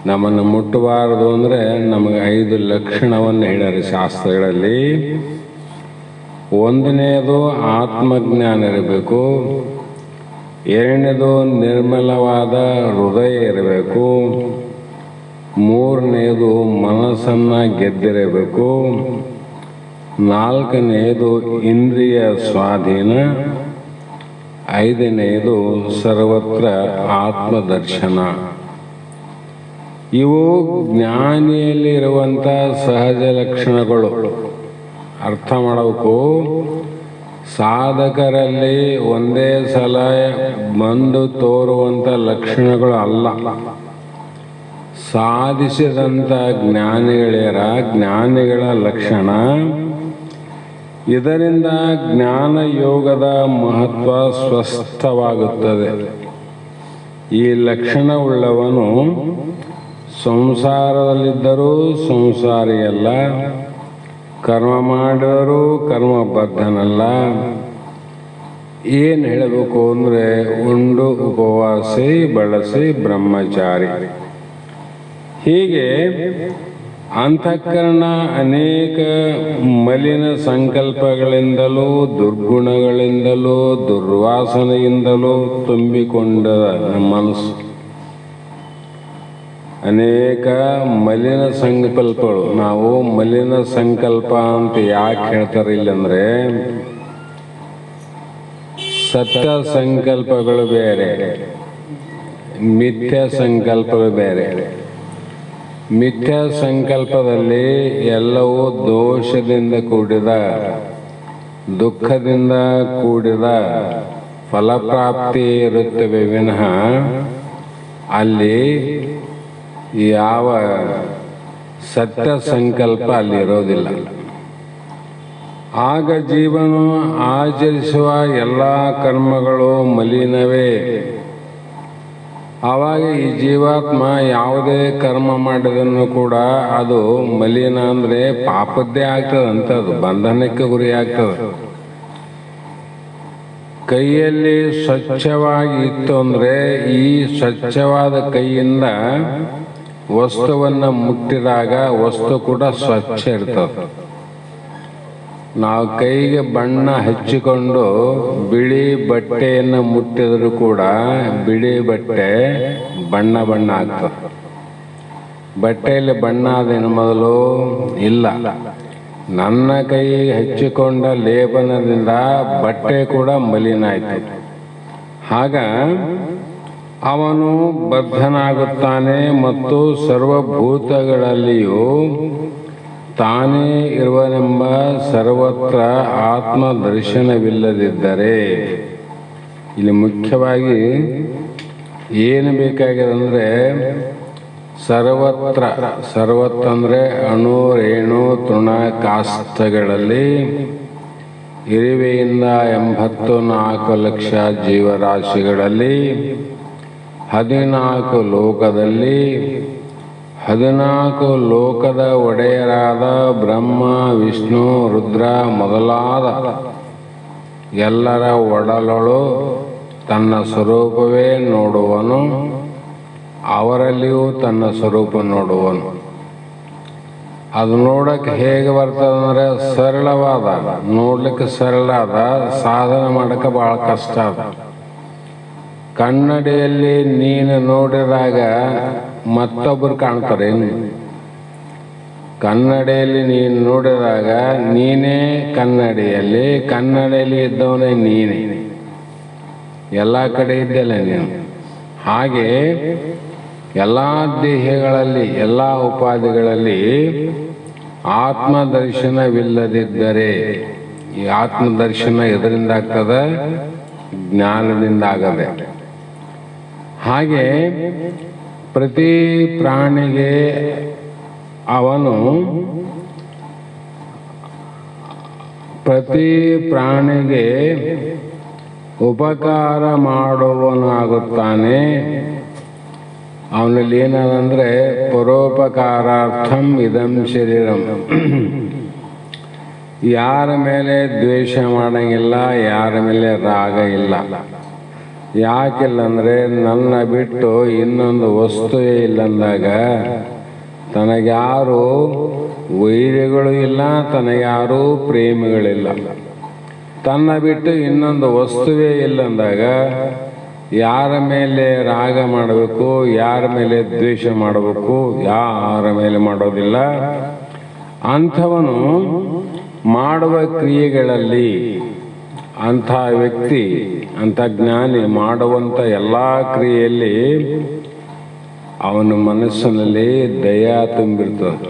ನಮ್ಮನ್ನು ಮುಟ್ಟಬಾರದು ಅಂದರೆ ನಮಗೆ 5 ಲಕ್ಷಣವನ್ನು ಹೇಳ್ಯಾರ ಶಾಸ್ತ್ರಗಳಲ್ಲಿ. ಒಂದನೇದು ಆತ್ಮಜ್ಞಾನ ಇರಬೇಕು, ಎರಡನೇದು ನಿರ್ಮಲವಾದ ಹೃದಯ ಇರಬೇಕು, ಮೂರನೇದು ಮನಸ್ಸನ್ನು ಗೆದ್ದಿರಬೇಕು, ನಾಲ್ಕನೆಯದು ಇಂದ್ರಿಯ ಸ್ವಾಧೀನ, ಐದನೆಯದು ಸರ್ವತ್ರ ಆತ್ಮದರ್ಶನ. ಇವು ಜ್ಞಾನಿಯಲ್ಲಿ ಇರುವಂಥ ಸಹಜ ಲಕ್ಷಣಗಳು. ಅರ್ಥ ಮಾಡಬೇಕು. ಸಾಧಕರಲ್ಲಿ ಒಂದೇ ಸಲ ಬಂದು ತೋರುವಂಥ ಲಕ್ಷಣಗಳು ಅಲ್ಲ. ಸಾಧಿಸಿದಂಥ ಜ್ಞಾನಿಗಳ ಲಕ್ಷಣ. ಇದರಿಂದ ಜ್ಞಾನ ಯೋಗದ ಮಹತ್ವ ಸ್ಪಷ್ಟವಾಗುತ್ತದೆ. ಈ ಲಕ್ಷಣವುಳ್ಳವನು ಸಂಸಾರದಲ್ಲಿದ್ದರೂ ಸಂಸಾರಿಯಲ್ಲ, ಕರ್ಮ ಮಾಡಿದರೂ ಕರ್ಮಬದ್ಧನಲ್ಲ. ಏನು ಹೇಳಬೇಕು ಅಂದರೆ ಉಂಡು ಉಪವಾಸಿ ಬಳಸಿ ಬ್ರಹ್ಮಚಾರಿ. ಹೀಗೆ ಅಂತಃಕರಣ ಅನೇಕ ಮಲಿನ ಸಂಕಲ್ಪಗಳಿಂದಲೂ ದುರ್ಗುಣಗಳಿಂದಲೂ ದುರ್ವಾಸನೆಯಿಂದಲೂ ತುಂಬಿಕೊಂಡ ಮನಸ್ಸು. ಅನೇಕ ಮಲಿನ ಸಂಕಲ್ಪಗಳು. ನಾವು ಮಲಿನ ಸಂಕಲ್ಪ ಅಂತ ಯಾಕೆ ಹೇಳ್ತಾರೆ ಇಲ್ಲಂದ್ರೆ, ಸತ್ಯ ಸಂಕಲ್ಪಗಳು ಬೇರೆ, ಮಿಥ್ಯ ಸಂಕಲ್ಪಗಳು ಬೇರೆ. ಮಿಥ್ಯ ಸಂಕಲ್ಪದಲ್ಲಿ ಎಲ್ಲವೂ ದೋಷದಿಂದ ಕೂಡಿದ, ದುಃಖದಿಂದ ಕೂಡಿದ ಫಲಪ್ರಾಪ್ತಿ ಇರುತ್ತವೆ ವಿನಃ ಅಲ್ಲಿ ಯಾವ ಸತ್ಯ ಸಂಕಲ್ಪ ಅಲ್ಲಿ ಇರೋದಿಲ್ಲ. ಆಗ ಜೀವನು ಆಚರಿಸುವ ಎಲ್ಲ ಕರ್ಮಗಳು ಮಲಿನವೇ. ಆವಾಗ ಈ ಜೀವಾತ್ಮ ಯಾವುದೇ ಕರ್ಮ ಮಾಡಿದನ್ನು ಕೂಡ ಅದು ಮಲಿನ ಅಂದರೆ ಪಾಪದ್ದೇ ಆಗ್ತದಂತ, ಅದು ಬಂಧನಕ್ಕೆ ಗುರಿ ಆಗ್ತದೆ. ಕೈಯಲ್ಲಿ ಸ್ವಚ್ಛವಾಗಿ ಇತ್ತು ಅಂದರೆ ಈ ಸ್ವಚ್ಛವಾದ ಕೈಯಿಂದ ವಸ್ತುವನ್ನು ಮುಟ್ಟಿದಾಗ ವಸ್ತು ಕೂಡ ಸ್ವಚ್ಛ ಇರ್ತದೆ. ನಾವು ಕೈಗೆ ಬಣ್ಣ ಹಚ್ಚಿಕೊಂಡು ಬಿಳಿ ಬಟ್ಟೆಯನ್ನು ಮುಟ್ಟಿದರೂ ಕೂಡ ಬಿಳಿ ಬಟ್ಟೆ ಬಣ್ಣ ಆಗ್ತದೆ. ಬಟ್ಟೆಯಲ್ಲಿ ಬಣ್ಣ ಅದೇನು ಮೊದಲು ಇಲ್ಲ. ನನ್ನ ಕೈಗೆ ಹಚ್ಚಿಕೊಂಡ ಲೇಪನದಿಂದ ಬಟ್ಟೆ ಕೂಡ ಮಲಿನ ಆಯಿತು. ಆಗ ಅವನು ಬದ್ಧನಾಗುತ್ತಾನೆ ಮತ್ತು ಸರ್ವಭೂತಗಳಲ್ಲಿಯೂ ತಾನೇ ಇರುವನೆಂಬ ಸರ್ವತ್ರ ಆತ್ಮ ದರ್ಶನವಿಲ್ಲದಿದ್ದರೆ. ಇಲ್ಲಿ ಮುಖ್ಯವಾಗಿ ಏನು ಬೇಕಾಗಿದೆ ಅಂದರೆ ಸರ್ವತ್ರ ಅಂದರೆ ಅಣು ರೇಣು ತೃಣ ಕಾಷ್ಟಗಳಲ್ಲಿ ಇರುವೆಯಿಂದ 84 ಲಕ್ಷ ಜೀವರಾಶಿಗಳಲ್ಲಿ 14 ಲೋಕದಲ್ಲಿ 14 ಲೋಕದ ಒಡೆಯರಾದ ಬ್ರಹ್ಮ ವಿಷ್ಣು ರುದ್ರ ಮೊದಲಾದ ಎಲ್ಲರ ಒಡಲೊಳು ತನ್ನ ಸ್ವರೂಪವೇ ನೋಡುವನು, ಅವರಲ್ಲಿಯೂ ತನ್ನ ಸ್ವರೂಪ ನೋಡುವನು. ಅದು ನೋಡಕ್ಕೆ ಹೇಗೆ ಬರ್ತದಂದ್ರೆ ಸರಳವಾದ, ನೋಡ್ಲಿಕ್ಕೆ ಸರಳ ಅದ, ಸಾಧನೆ ಮಾಡಕ್ಕೆ ಬಹಳ ಕಷ್ಟ ಅದ. ಕನ್ನಡಿಯಲ್ಲಿ ನೀನು ನೋಡಿದಾಗ ಮತ್ತೊಬ್ಬರು ಕಾಣ್ತಾರೆ. ಕನ್ನಡಿಯಲ್ಲಿ ನೀನು ನೋಡಿದಾಗ ನೀನೇ ಕನ್ನಡಿಯಲ್ಲಿ ಇದ್ದವನೇ ನೀನೇ, ಎಲ್ಲ ಕಡೆ ಇದ್ದಲ್ಲ ನೀನು. ಹಾಗೆ ಎಲ್ಲ ದೇಹಗಳಲ್ಲಿ, ಎಲ್ಲ ಉಪಾಧಿಗಳಲ್ಲಿ ಆತ್ಮದರ್ಶನವಿಲ್ಲದಿದ್ದರೆ, ಈ ಆತ್ಮದರ್ಶನ ಎದರಿಂದ ಆಗ್ತದೆ? ಜ್ಞಾನದಿಂದ ಆಗದೆ. ಹಾಗೆ ಪ್ರತಿ ಪ್ರಾಣಿಗೆ ಉಪಕಾರ ಮಾಡುವನಾಗುತ್ತಾನೆ. ಅವನಲ್ಲಿ ಏನದಂದ್ರೆ ಪರೋಪಕಾರಾರ್ಥಂ ಇದಂ ಶರೀರಂ. ಯಾರ ಮೇಲೆ ದ್ವೇಷ ಮಾಡಂಗಿಲ್ಲ, ಯಾರ ಮೇಲೆ ರಾಗ ಇಲ್ಲ. ಯಾಕಿಲ್ಲ ಅಂದ್ರೆ ನನ್ನ ಬಿಟ್ಟು ಇನ್ನೊಂದು ವಸ್ತುವೇ ಇಲ್ಲಂದಾಗ ತನಗ್ಯಾರು ವೈರಿಗಳು ಇಲ್ಲ, ತನಗ್ಯಾರು ಪ್ರೇಮಿಗಳಿಲ್ಲ. ತನ್ನ ಬಿಟ್ಟು ಇನ್ನೊಂದು ವಸ್ತುವೇ ಇಲ್ಲಂದಾಗ ಯಾರ ಮೇಲೆ ರಾಗ ಮಾಡಬೇಕು, ಯಾರ ಮೇಲೆ ದ್ವೇಷ ಮಾಡಬೇಕು? ಯಾರ ಮೇಲೆ ಮಾಡೋದಿಲ್ಲ. ಅಂಥವನು ಮಾಡುವ ಕ್ರಿಯೆಗಳಲ್ಲಿ, ಅಂಥ ವ್ಯಕ್ತಿ, ಅಂಥ ಜ್ಞಾನಿ ಮಾಡುವಂಥ ಎಲ್ಲ ಕ್ರಿಯೆಯಲ್ಲಿ ಅವನ ಮನಸ್ಸಿನಲ್ಲಿ ದಯಾ ತುಂಬಿರ್ತದೆ.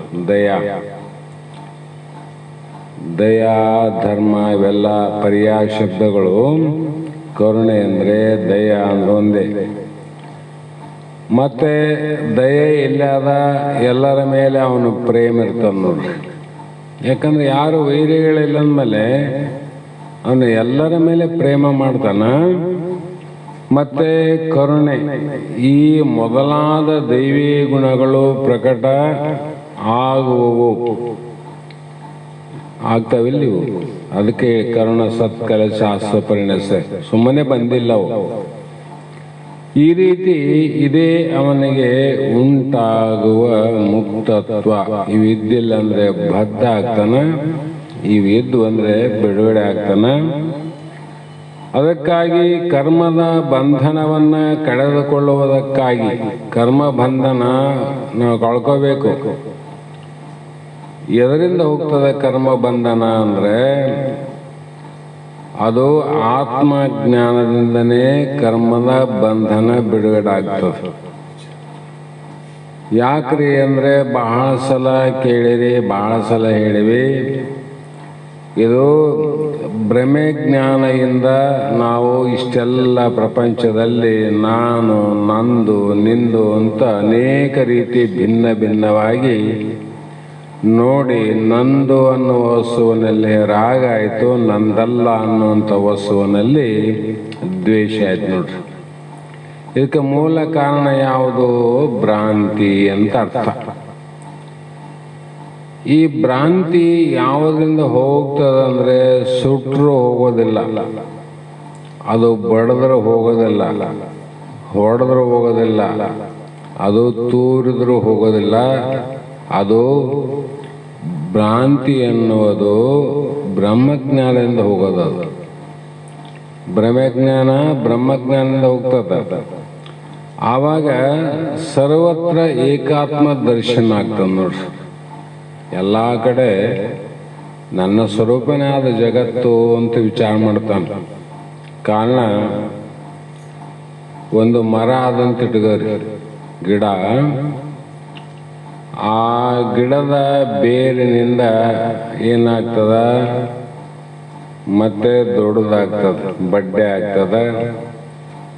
ದಯಾ ಧರ್ಮ ಇವೆಲ್ಲ ಪರ್ಯಾಯ ಶಬ್ದಗಳು. ಕರುಣೆ ಅಂದರೆ ದಯ ಅಂದ್ರೆ ಒಂದೇ. ಮತ್ತೆ ದಯೆ ಇಲ್ಲದ ಎಲ್ಲರ ಮೇಲೆ ಅವನು ಪ್ರೇಮ ಇರ್ತಾನೆ ನೋಡ್ರಿ. ಯಾಕಂದ್ರೆ ಯಾರು ವೈರಿಗಳಿಲ್ಲ ಅಂದಮೇಲೆ ಅವನು ಎಲ್ಲರ ಮೇಲೆ ಪ್ರೇಮ ಮಾಡ್ತಾನ. ಮತ್ತೆ ಕರುಣೆ, ಈ ಮೊದಲಾದ ದೈವಿ ಗುಣಗಳು ಪ್ರಕಟ ಆಗ್ತಾವಿಲ್ಲಿವು. ಅದಕ್ಕೆ ಕರುಣ ಸತ್ಕಲ ಶಾಸ್ತ್ರ ಪರಿಣಸ ಸುಮ್ಮನೆ ಬಂದಿಲ್ಲವು. ಈ ರೀತಿ ಇದೇ ಅವನಿಗೆ ಉಂಟಾಗುವ ಮುಕ್ತತ್ವ. ಇವಿದ್ದಿಲ್ಲ ಅಂದ್ರೆ ಬದ್ಧ ಆಗ್ತಾನ, ಇವಿದ್ದು ಅಂದ್ರೆ ಬಿಡುಗಡೆ ಆಗ್ತಾನ. ಅದಕ್ಕಾಗಿ ಕರ್ಮದ ಬಂಧನವನ್ನ ಕಳೆದುಕೊಳ್ಳುವುದಕ್ಕಾಗಿ, ಕರ್ಮ ಬಂಧನ ನಾವು ಕಳ್ಕೋಬೇಕು. ಎದರಿಂದ ಹೋಗ್ತದೆ ಕರ್ಮ ಬಂಧನ ಅಂದ್ರೆ ಅದು ಆತ್ಮಜ್ಞಾನದಿಂದನೇ ಕರ್ಮದ ಬಂಧನ ಬಿಡುಗಡೆ ಆಗ್ತದೆ. ಯಾಕ್ರಿ ಅಂದ್ರೆ ಬಹಳ ಸಲ ಕೇಳಿರಿ, ಬಹಳ ಸಲ ಹೇಳಿವಿ. ಇದು ಭ್ರಮೆ ಜ್ಞಾನದಿಂದ ನಾವು ಇಷ್ಟೆಲ್ಲ ಪ್ರಪಂಚದಲ್ಲಿ ನಾನು, ನಂದು, ನಿಂದು ಅಂತ ಅನೇಕ ರೀತಿ ಭಿನ್ನ ಭಿನ್ನವಾಗಿ ನೋಡಿ, ನಂದು ಅನ್ನುವ ವಸ್ತುವಿನಲ್ಲಿ ರಾಗ ಆಯಿತು, ನಂದಲ್ಲ ಅನ್ನುವಂಥ ವಸ್ತುವಿನಲ್ಲಿ ದ್ವೇಷ ಆಯ್ತು ನೋಡ್ರಿ. ಇದಕ್ಕೆ ಮೂಲ ಕಾರಣ ಯಾವುದು? ಭ್ರಾಂತಿ ಅಂತ ಅರ್ಥ. ಈ ಭ್ರಾಂತಿ ಯಾವುದರಿಂದ ಹೋಗ್ತದಂದ್ರೆ ಸುಟ್ರು ಹೋಗೋದಿಲ್ಲ, ಅದು ಬಡದ್ರು ಹೋಗೋದಿಲ್ಲ, ಹೊಡೆದ್ರು ಹೋಗೋದಿಲ್ಲ, ಅದು ತೂರಿದ್ರು ಹೋಗೋದಿಲ್ಲ. ಅದು ಭ್ರಾಂತಿ ಎನ್ನುವುದು ಬ್ರಹ್ಮಜ್ಞಾನದಿಂದ ಹೋಗೋದು. ಬ್ರಹ್ಮಜ್ಞಾನದಿಂದ ಹೋಗ್ತದೆ. ಆವಾಗ ಸರ್ವತ್ರ ಏಕಾತ್ಮ ದರ್ಶನ ಆಗ್ತದೆ ನೋಡ್ರಿ. ಎಲ್ಲ ಕಡೆ ನನ್ನ ಸ್ವರೂಪನೇ ಆದ ಜಗತ್ತು ಅಂತ ವಿಚಾರ ಮಾಡ್ತಾನೆ. ಕಾರಣ, ಒಂದು ಮರ ಆದಂತ ಇಟ್ಕೋರಿ, ಗಿಡ. ಆ ಗಿಡದ ಬೇರಿನಿಂದ ಏನಾಗ್ತದ, ಮತ್ತೆ ದೊಡ್ಡದಾಗ್ತದ, ಬಡ್ಡೆ ಆಗ್ತದ,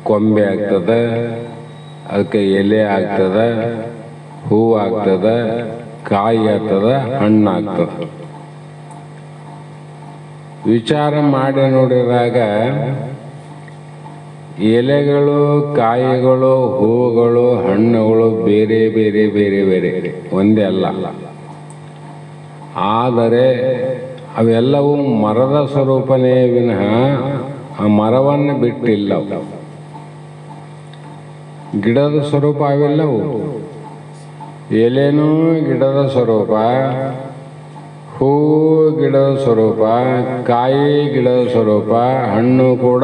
ಕೊಂಬೆ ಆಗ್ತದ, ಅದಕ್ಕೆ ಎಲೆ ಆಗ್ತದ, ಹೂ ಆಗ್ತದ, ಕಾಯಿ ಆಗ್ತದ, ಹಣ್ಣಾಗ್ತದ. ವಿಚಾರ ಮಾಡಿ ನೋಡಿದಾಗ ಎಲೆಗಳು, ಕಾಯಿಗಳು, ಹೂವುಗಳು, ಹಣ್ಣುಗಳು ಬೇರೆ ಬೇರೆ ಬೇರೆ ಬೇರೆ ಒಂದೇ ಅಲ್ಲ. ಆದರೆ ಅವೆಲ್ಲವೂ ಮರದ ಸ್ವರೂಪನೇ ವಿನಃ ಆ ಮರವನ್ನು ಬಿಟ್ಟಿಲ್ಲ. ಗಿಡದ ಸ್ವರೂಪ ಅವೆಲ್ಲವು. ಎಲೆನೂ ಗಿಡದ ಸ್ವರೂಪ, ಹೂವು ಗಿಡದ ಸ್ವರೂಪ, ಕಾಯಿ ಗಿಡದ ಸ್ವರೂಪ, ಹಣ್ಣು ಕೂಡ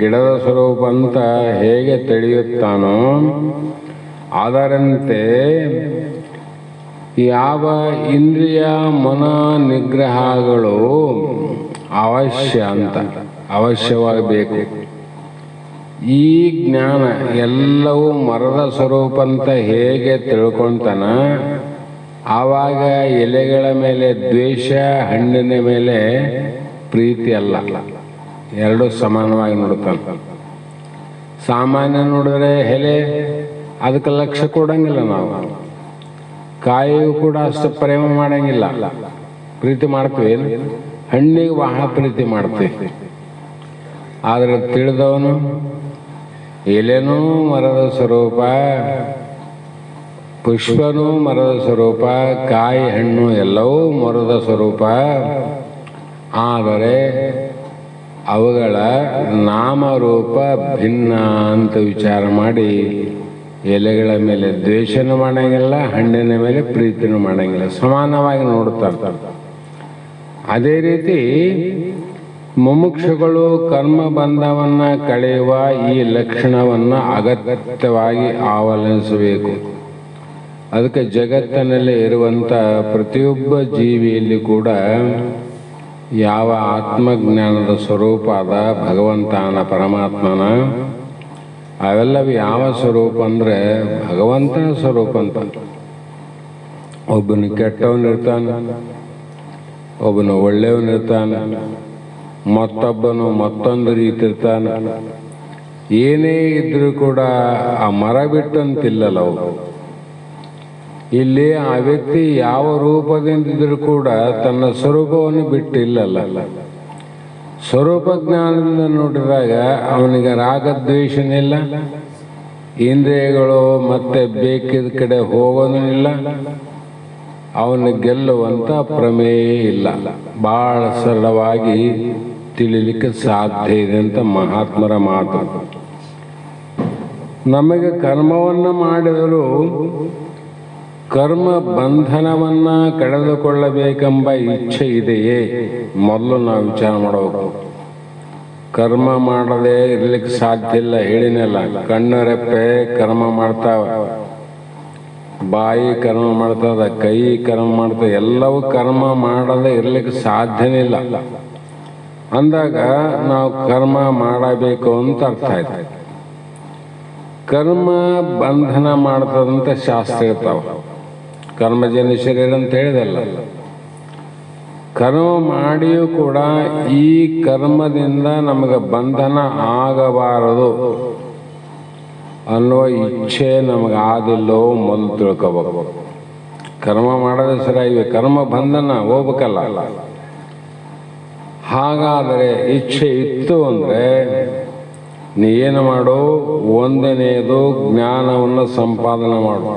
ಗಿಡದ ಸ್ವರೂಪ ಅಂತ ಹೇಗೆ ತಿಳಿಯುತ್ತಾನೋ ಅದರಂತೆ ಯಾವ ಇಂದ್ರಿಯ ಮನ ನಿಗ್ರಹಗಳು ಅವಶ್ಯ ಅಂತ ಅವಶ್ಯವಾಗಬೇಕು. ಈ ಜ್ಞಾನ ಎಲ್ಲವೂ ಮರದ ಸ್ವರೂಪ ಅಂತ ಹೇಗೆ ತಿಳ್ಕೊತಾನ, ಆವಾಗ ಎಲೆಗಳ ಮೇಲೆ ದ್ವೇಷ, ಹಣ್ಣಿನ ಮೇಲೆ ಪ್ರೀತಿ ಅಲ್ಲ, ಎರಡು ಸಮಾನವಾಗಿ ನೋಡ್ತಾನೆ. ಸಾಮಾನ್ಯ ನೋಡಿದ್ರೆ ಎಲೆ ಅದಕ್ಕೆ ಲಕ್ಷ್ಯ ಕೊಡಂಗಿಲ್ಲ ನಾವು. ಕಾಯಿಗೂ ಕೂಡ ಅಷ್ಟು ಪ್ರೇಮ ಮಾಡಂಗಿಲ್ಲ, ಪ್ರೀತಿ ಮಾಡ್ತೀವಿ. ಹಣ್ಣಿಗೆ ಬಹಳ ಪ್ರೀತಿ ಮಾಡ್ತೀವಿ. ಆದರೆ ತಿಳಿದವನು ಎಲೆನೂ ಮರದ ಸ್ವರೂಪ, ಪುಷ್ಪನೂ ಮರದ ಸ್ವರೂಪ, ಕಾಯಿ ಹಣ್ಣು ಎಲ್ಲವೂ ಮರದ ಸ್ವರೂಪ. ಆದರೆ ಅವುಗಳ ನಾಮರೂಪ ಭಿನ್ನ ಅಂತ ವಿಚಾರ ಮಾಡಿ ಎಲೆಗಳ ಮೇಲೆ ದ್ವೇಷನೂ ಮಾಡಂಗಿಲ್ಲ, ಹಣ್ಣಿನ ಮೇಲೆ ಪ್ರೀತಿನೂ ಮಾಡಂಗಿಲ್ಲ, ಸಮಾನವಾಗಿ ನೋಡ್ತಾರೆ. ಅದೇ ರೀತಿ ಮುಮುಕ್ಷುಗಳು ಕರ್ಮ ಬಂಧವನ್ನು ಕಳೆಯುವ ಈ ಲಕ್ಷಣವನ್ನು ಅಗತ್ಯವಾಗಿ ಅವಲಂಬಿಸಬೇಕು. ಅದಕ್ಕೆ ಜಗತ್ತಿನಲ್ಲಿ ಇರುವಂಥ ಪ್ರತಿಯೊಬ್ಬ ಜೀವಿಯಲ್ಲಿ ಕೂಡ ಯಾವ ಆತ್ಮಜ್ಞಾನದ ಸ್ವರೂಪ ಅದ, ಭಗವಂತನ ಪರಮಾತ್ಮನ, ಅವೆಲ್ಲವೂ ಯಾವ ಸ್ವರೂಪ ಅಂದರೆ ಭಗವಂತನ ಸ್ವರೂಪ ಅಂತ. ಒಬ್ಬನು ಕೆಟ್ಟವನಿರ್ತಾನೆ, ಒಬ್ಬನು ಒಳ್ಳೆಯವನಿರ್ತಾನೆ, ಮತ್ತೊಬ್ಬನು ಮತ್ತೊಂದು ರೀತಿ ಇರ್ತಾನೆ. ಏನೇ ಇದ್ರೂ ಕೂಡ ಆ ಮರ ಬಿಟ್ಟಂತಿಲ್ಲಲ್ಲ ಅವು. ಇಲ್ಲಿ ಆ ವ್ಯಕ್ತಿ ಯಾವ ರೂಪದಿಂದಿದ್ರೂ ಕೂಡ ತನ್ನ ಸ್ವರೂಪವನ್ನು ಬಿಟ್ಟಿಲ್ಲಲ್ಲ. ಸ್ವರೂಪ ಜ್ಞಾನದಿಂದ ನೋಡಿದಾಗ ಅವನಿಗೆ ರಾಗದ್ವೇಷನಿಲ್ಲ, ಇಂದ್ರಿಯಗಳು ಮತ್ತೆ ಬೇಕಿದ ಕಡೆ ಹೋಗೋದಿಲ್ಲ, ಅವನು ಗೆಲ್ಲುವಂಥ ಪ್ರಮೇಯ ಇಲ್ಲ. ಬಹಳ ಸರಳವಾಗಿ ತಿಳಿಲಿಕ್ಕೆ ಸಾಧ್ಯ ಇದೆ ಅಂತ ಮಹಾತ್ಮರ ಮಾತು. ನಮಗೆ ಕರ್ಮವನ್ನು ಮಾಡಿದರೂ ಕರ್ಮ ಬಂಧನವನ್ನ ಕಳೆದುಕೊಳ್ಳಬೇಕೆಂಬ ಇಚ್ಛೆ ಇದೆಯೇ? ಮೊದಲು ನಾವು ವಿಚಾರ ಮಾಡಬೇಕು. ಕರ್ಮ ಮಾಡದೆ ಇರ್ಲಿಕ್ಕೆ ಸಾಧ್ಯ ಇಲ್ಲ, ಹೇಳಿನಲ್ಲ. ಕಣ್ಣು ರೆಪ್ಪೆ ಕರ್ಮ ಮಾಡ್ತಾವ, ಬಾಯಿ ಕರ್ಮ ಮಾಡ್ತದ, ಕೈ ಕರ್ಮ ಮಾಡ್ತದೆ, ಎಲ್ಲವೂ ಕರ್ಮ ಮಾಡದೆ ಇರ್ಲಿಕ್ಕೆ ಸಾಧ್ಯನೇ ಇಲ್ಲ. ಅಂದಾಗ ನಾವು ಕರ್ಮ ಮಾಡಬೇಕು ಅಂತ ಅರ್ಥ ಆಯ್ತು. ಕರ್ಮ ಬಂಧನ ಮಾಡ್ತದಂತ ಶಾಸ್ತ್ರ ಇರ್ತಾವ. ಕರ್ಮಜನ್ಯ ಶರೀರ ಅಂತ ಹೇಳಿದಲ್ಲ. ಕರ್ಮ ಮಾಡಿಯೂ ಕೂಡ ಈ ಕರ್ಮದಿಂದ ನಮಗೆ ಬಂಧನ ಆಗಬಾರದು ಅನ್ನುವ ಇಚ್ಛೆ ನಮಗೆ ಆದಿಲ್ಲೋ ಮೊದಲು ತಿಳ್ಕೋಬೇಕು. ಕರ್ಮ ಮಾಡೋದೇ ಸರಿಯಾಗಿ, ಕರ್ಮ ಬಂಧನ ಹೋಗ್ಬೇಕಲ್ಲ. ಹಾಗಾದರೆ ಇಚ್ಛೆ ಇತ್ತು ಅಂದರೆ ನೀ ಏನು ಮಾಡು? ಒಂದನೆಯದು ಜ್ಞಾನವನ್ನು ಸಂಪಾದನೆ ಮಾಡು.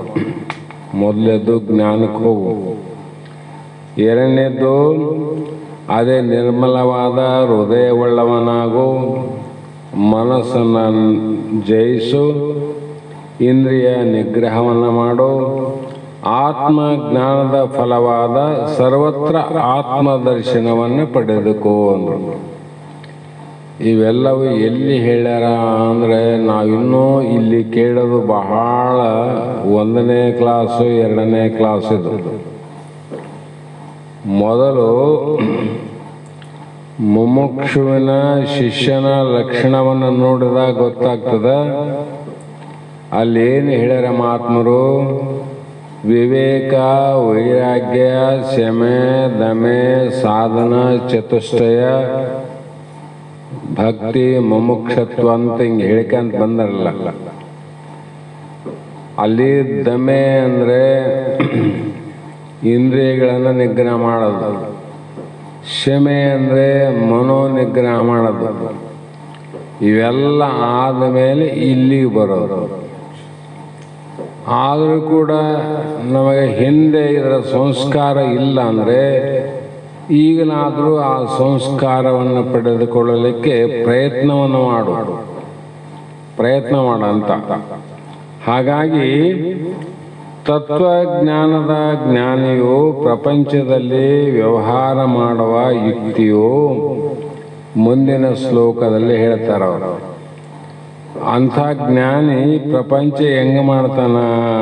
ಮೊದಲನೇದು ಜ್ಞಾನಕ್ಕೆ ಹೋಗು. ಎರಡನೇದು ಅದೇ ನಿರ್ಮಲವಾದ ಹೃದಯವುಳ್ಳವನಾಗು, ಮನಸ್ಸನ್ನು ಜಯಿಸು, ಇಂದ್ರಿಯ ನಿಗ್ರಹವನ್ನು ಮಾಡು, ಆತ್ಮಜ್ಞಾನದ ಫಲವಾದ ಸರ್ವತ್ರ ಆತ್ಮದರ್ಶನವನ್ನು ಪಡೆದುಕೋ ಅಂದರು. ಇವೆಲ್ಲವೂ ಎಲ್ಲಿ ಹೇಳ್ಯಾರ ಅಂದರೆ ನಾವಿನ್ನೂ ಇಲ್ಲಿ ಕೇಳೋದು ಬಹಳ 1ನೇ ಕ್ಲಾಸು 2ನೇ ಕ್ಲಾಸ್ ಇದು. ಮೊದಲು ಮುಮುಕ್ಷುವಿನ ಶಿಷ್ಯನ ಲಕ್ಷಣವನ್ನು ನೋಡಿದಾಗ ಗೊತ್ತಾಗ್ತದೆ. ಅಲ್ಲಿ ಏನು ಹೇಳ್ಯಾರ ಮಹಾತ್ಮರು? ವಿವೇಕ, ವೈರಾಗ್ಯ, ಶಮೆ, ದಮೆ, ಸಾಧನ, ಚತುಷ್ಟಯ, ಭಕ್ತಿ, ಮುಮುಕ್ಷತ್ವ ಅಂತ ಹಿಂಗೆ ಹೇಳ್ಕಂತ ಬಂದಾರಲ್ಲ. ಅಲ್ಲಿ ದಮೆ ಅಂದರೆ ಇಂದ್ರಿಯಗಳನ್ನು ನಿಗ್ರಹ ಮಾಡೋದು, ಶಮೆ ಅಂದರೆ ಮನೋ ನಿಗ್ರಹ ಮಾಡೋದು, ಇವೆಲ್ಲ ಆದಮೇಲೆ ಇಲ್ಲಿಗೆ ಬರೋದು. ಆದರೂ ಕೂಡ ನಮಗೆ ಹಿಂದೆ ಇದರ ಸಂಸ್ಕಾರ ಇಲ್ಲ ಅಂದರೆ ಈಗಲಾದರೂ ಆ ಸಂಸ್ಕಾರವನ್ನು ಪಡೆದುಕೊಳ್ಳಲಿಕ್ಕೆ ಪ್ರಯತ್ನ ಮಾಡಂತ. ಹಾಗಾಗಿ ತತ್ವಜ್ಞಾನದ ಜ್ಞಾನಿಯು ಪ್ರಪಂಚದಲ್ಲಿ ವ್ಯವಹಾರ ಮಾಡುವ ಯುಕ್ತಿಯು ಮುಂದಿನ ಶ್ಲೋಕದಲ್ಲಿ ಹೇಳ್ತಾರೆ ಅವರು. ಅಂಥ ಜ್ಞಾನಿ ಪ್ರಪಂಚ ಹೆಂಗೆ ಮಾಡ್ತಾನ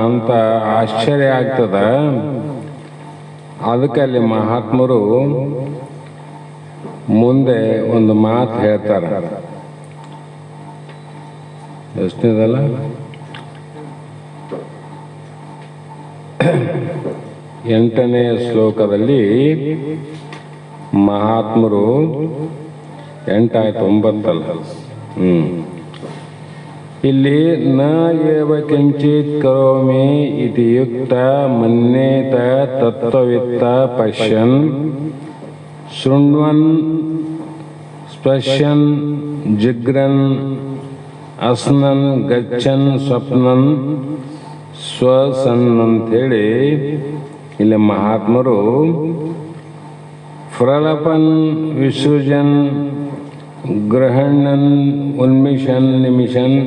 ಅಂತ ಆಶ್ಚರ್ಯ ಆಗ್ತದ. ಅದಕ್ಕೆ ಅಲ್ಲಿ ಮಹಾತ್ಮರು ಮುಂದೆ ಒಂದು ಮಾತು ಹೇಳ್ತಾರೆ. ಎಷ್ಟನೇದಲ್ಲ 8ನೇ ಶ್ಲೋಕದಲ್ಲಿ ಮಹಾತ್ಮರು 8 ಆಯ್ತು 9 ಇಲ್ಲಿ ನ ಏವ ಕಿಂಚಿತ್ ಕರೋಮಿ ಇತಿ ಯುಕ್ತ ಮನ್ಯೇತ ತತ್ವವಿತ್ತ ಪಶ್ಯನ್ ಶೃಣ್ವನ್ ಸ್ಪಶ್ಯನ್ ಜಿಗ್ರನ್ ಅಸ್ನನ್ ಗಚ್ಚನ್ ಸ್ವಪ್ನನ್ ಸ್ವಸನ್ ಅಂಥೇಳಿ ಇಲ್ಲಿ ಮಹಾತ್ಮರು ಪ್ರಲಪನ್ ವಿಸೃಜನ್ ಗ್ರಹಣನ್ ಉನ್ಮಿಷನ್ ನಿಮಿಷನ್